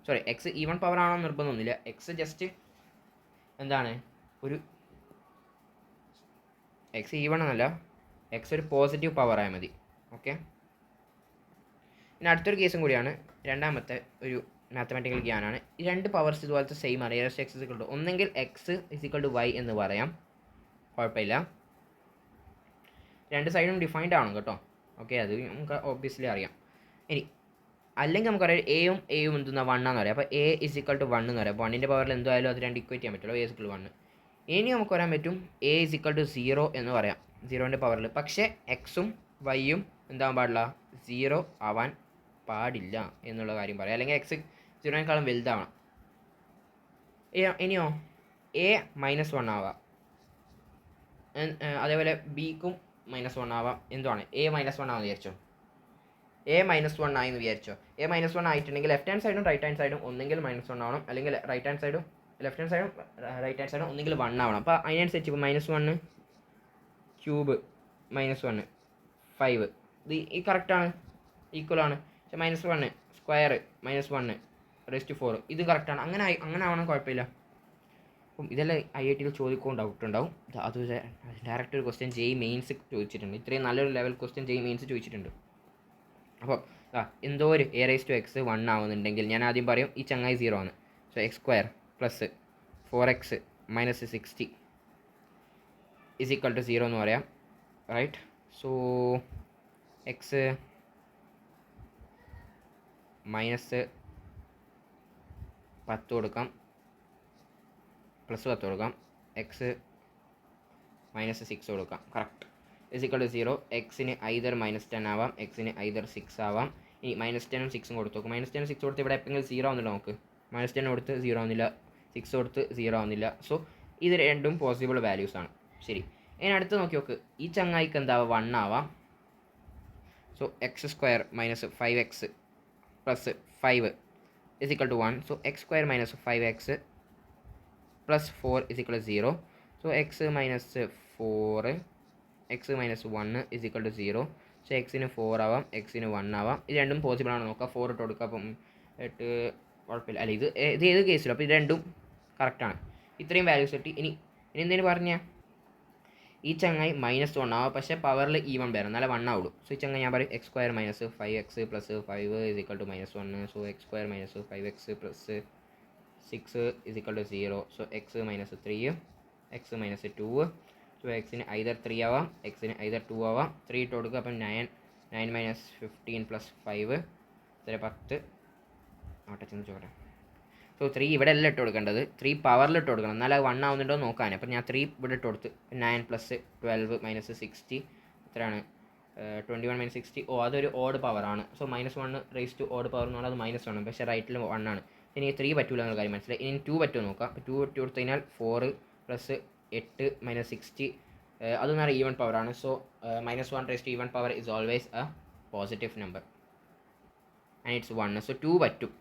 സോറി, എക്സ് ഈവൺ പവർ ആണോ നിർബന്ധമൊന്നുമില്ല. എക്സ് ജസ്റ്റ് എന്താണ് ഒരു എക്സ് ഈവൺ എന്നല്ല, എക്സ് ഒരു പോസിറ്റീവ് പവർ ആയാൽ മതി. ഓക്കെ, പിന്നെ അടുത്തൊരു കേസും കൂടിയാണ്, രണ്ടാമത്തെ ഒരു മാത്തമാറ്റിക്കൽ ഗ്യാനാണ്. ഈ രണ്ട് പവേഴ്സ് ഇതുപോലത്തെ സെയിം ആണ്. എക്സ് ഇസിക്വൾ ടു ഒന്നെങ്കിൽ എക്സ് ഇസിക്വൾ ടു വൈ എന്ന് പറയാം, കുഴപ്പമില്ല. രണ്ട് സൈഡും ഡിഫൈൻഡ് ആണ് കേട്ടോ. ഓക്കെ, അത് നമുക്ക് ഓബ്വിയസ്ലി അറിയാം. ഇനി അല്ലെങ്കിൽ നമുക്കറിയാം എയും എന്തെന്നാ 1 ആണെന്ന് പറയാം. അപ്പോൾ എ ഇസിക്വൾ ടു 1 എന്ന് പറയാം. 1ൻ്റെ പവറിൽ എന്തായാലും അത് രണ്ട് ഇക്വേറ്റ് ചെയ്യാൻ പറ്റുള്ളൂ, എ ഇസിക്വൾ 1. ഇനി നമുക്ക് പറയാൻ പറ്റും എ ഇസിക്വൾ ടു 0 എന്ന് പറയാം, 0ൻ്റെ പവറിൽ. പക്ഷേ എക്സും വൈയും എന്താവാൻ പാടില്ല, 0 ആവാൻ പാടില്ല എന്നുള്ള കാര്യം പറയാം. അല്ലെങ്കിൽ എക്സ് 0നേക്കാളും വലുതാവണം. ഇനിയോ എ -1 ആവാം. അതേപോലെ ബിക്കും -1 ആവാം. എന്തുവാണ് എ -1 ആണെന്ന് വിചാരിച്ചോ, എ -1 ആയി എന്ന് വിചാരിച്ചോ. എ -1 ആയിട്ടുണ്ടെങ്കിൽ ലെഫ്റ്റ് ഹാൻഡ് സൈഡും റൈറ്റ് ഹാൻഡ് സൈഡും ഒന്നെങ്കിൽ -1 ആവണം, അല്ലെങ്കിൽ ലെഫ്റ്റ് ഹാൻഡ് സൈഡും റൈറ്റ് ഹാൻഡ് സൈഡും ഒന്നെങ്കിൽ 1 ആവണം. അപ്പോൾ അതിനനുസരിച്ച് ഇപ്പോൾ -1 ക്യൂബ് -1 5 ഇത് ഈ കറക്റ്റാണ്, ഈക്വലാണ്. പക്ഷേ -1 സ്ക്വയർ -1 ⁴ ഇത് കറക്റ്റാണ്. അങ്ങനെ ആവണം, കുഴപ്പമില്ല. അപ്പം ഇതെല്ലാം IIT ചോദിക്കുമ്പോൾ ഡൗട്ട് ഉണ്ടാവും. അത് ഡയറക്റ്റ് ഒരു ക്വസ്റ്റ്യൻ JEE മെയിൻസ് ചോദിച്ചിട്ടുണ്ട്. ഇത്രയും നല്ലൊരു ലെവൽ ക്വസ്റ്റ്യൻ JEE മെയിൻസ് ചോദിച്ചിട്ടുണ്ട്. അപ്പോൾ എന്തോ ഒരു എ റേസ് ടു എക്സ് 1 ആവുന്നുണ്ടെങ്കിൽ ഞാൻ ആദ്യം പറയും ഈ ചങ്ങായി 0 ആണ്. സോ x² + 4x - 60 = 0 എന്ന് പറയാം, റൈറ്റ്. സോ എക്സ് -10 കൊടുക്കാം, +10 കൊടുക്കാം, എക്സ് -6 കൊടുക്കാം, കറക്റ്റ്. = 0. എക്സിന് ഐദർ -10 ആവാം, എക്സിന് ഐദർ 6 ആവാം. ഇനി -10ഉം 6ഉം കൊടുത്തു നോക്കും. -10 6 കൊടുത്ത് ഇവിടെ എപ്പോഴെങ്കിലും 0 ആവുന്നില്ല നോക്ക്. -10 കൊടുത്ത് 0 ആവുന്നില്ല, 6 കൊടുത്ത് 0 ആവുന്നില്ല. സോ ഇത് രണ്ടും പോസിബിൾ വാല്യൂസ് ആണ്. ശരി, ഇനി അടുത്ത് നോക്കി നോക്ക്. ഈ ചങ്ങായിക്ക് എന്താവാം 1 ആവാം. So x² - 5x + 5 = 1. So x² - 5x + 4 = 0. So x - 4 x - 1 = 0. So എക്സിന് 4 ആവാം, എക്സിന് 1 ആവാം. ഇത് രണ്ടും പോസിബിൾ ആണ് നോക്കാം. 4 ഇട്ട് കൊടുക്കുക, അപ്പം 8 കുഴപ്പമില്ല. അല്ല, ഇത് ഏത് കേസിലും അപ്പോൾ ഇത് രണ്ടും കറക്റ്റാണ്. ഇത്രയും വാല്യൂസ് കിട്ടി. ഇനി എന്തെങ്കിലും പറഞ്ഞാൽ ഈ ചങ്ങായി -1 ആവാം, പക്ഷേ പവറിൽ ഈവൺ വരണം, എന്നാലേ 1 ആവുള്ളൂ. സോ ഈ ചങ്ങായി ഞാൻ പറയും x² - 5x + 5 = -1. So x² - 5x + 6 = 0. So x -3, x -2. So എക്സിന് ഐദർ 3 ആവാം, എക്സിന് ഐദർ 2 ആവാം. 3 ഇട്ട് കൊടുക്കുക, അപ്പം 9 - 15 + 5 10 ആട്ടെ ചെന്ന് ചോട്ടെ. സോ 3 ഇവിടെ അല്ല ഇട്ട് കൊടുക്കേണ്ടത്, 3 പവറിൽ ഇട്ട് കൊടുക്കണം, എന്നാലും 1 ആവുന്നുണ്ടോ നോക്കാൻ. അപ്പം ഞാൻ 3 ഇവിടെ ഇട്ട് കൊടുത്ത് 9 + 12 - 60 എത്രയാണ് 21 - 60. അതൊരു ഓഡ് പവറാണ്. So -1 raise to odd power എന്ന് പറഞ്ഞാൽ അത് -1, പക്ഷേ റൈറ്റിൽ 1 ആണ്. ഇനി 3 പറ്റൂല എന്നുള്ള കാര്യം മനസ്സിലായി. ഇനി 2 പറ്റുമോ നോക്കാം. 2 ഇട്ട് കൊടുത്തു കഴിഞ്ഞാൽ 4 + 8 - 60 അതെന്ന് പറഞ്ഞാൽ ഈവൺ പവറാണ്. So -1 raise to even power is always a positive number and it's 1. So 2 പറ്റും,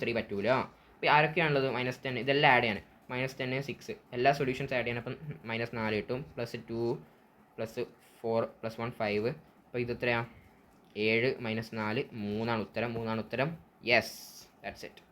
3 പറ്റൂല. അപ്പോൾ ആരൊക്കെയാണുള്ളത്? -10 ഇതെല്ലാം ആഡ് ചെയ്യാണ്. -10 6 എല്ലാ സൊല്യൂഷൻസ് ആഡ് ചെയ്യണം. അപ്പം -4 കിട്ടും, +2 + 4 + 1 5. അപ്പോൾ ഇത് എത്രയാണ് 7 - 4 3 ആണ് ഉത്തരം. Yes, that's it.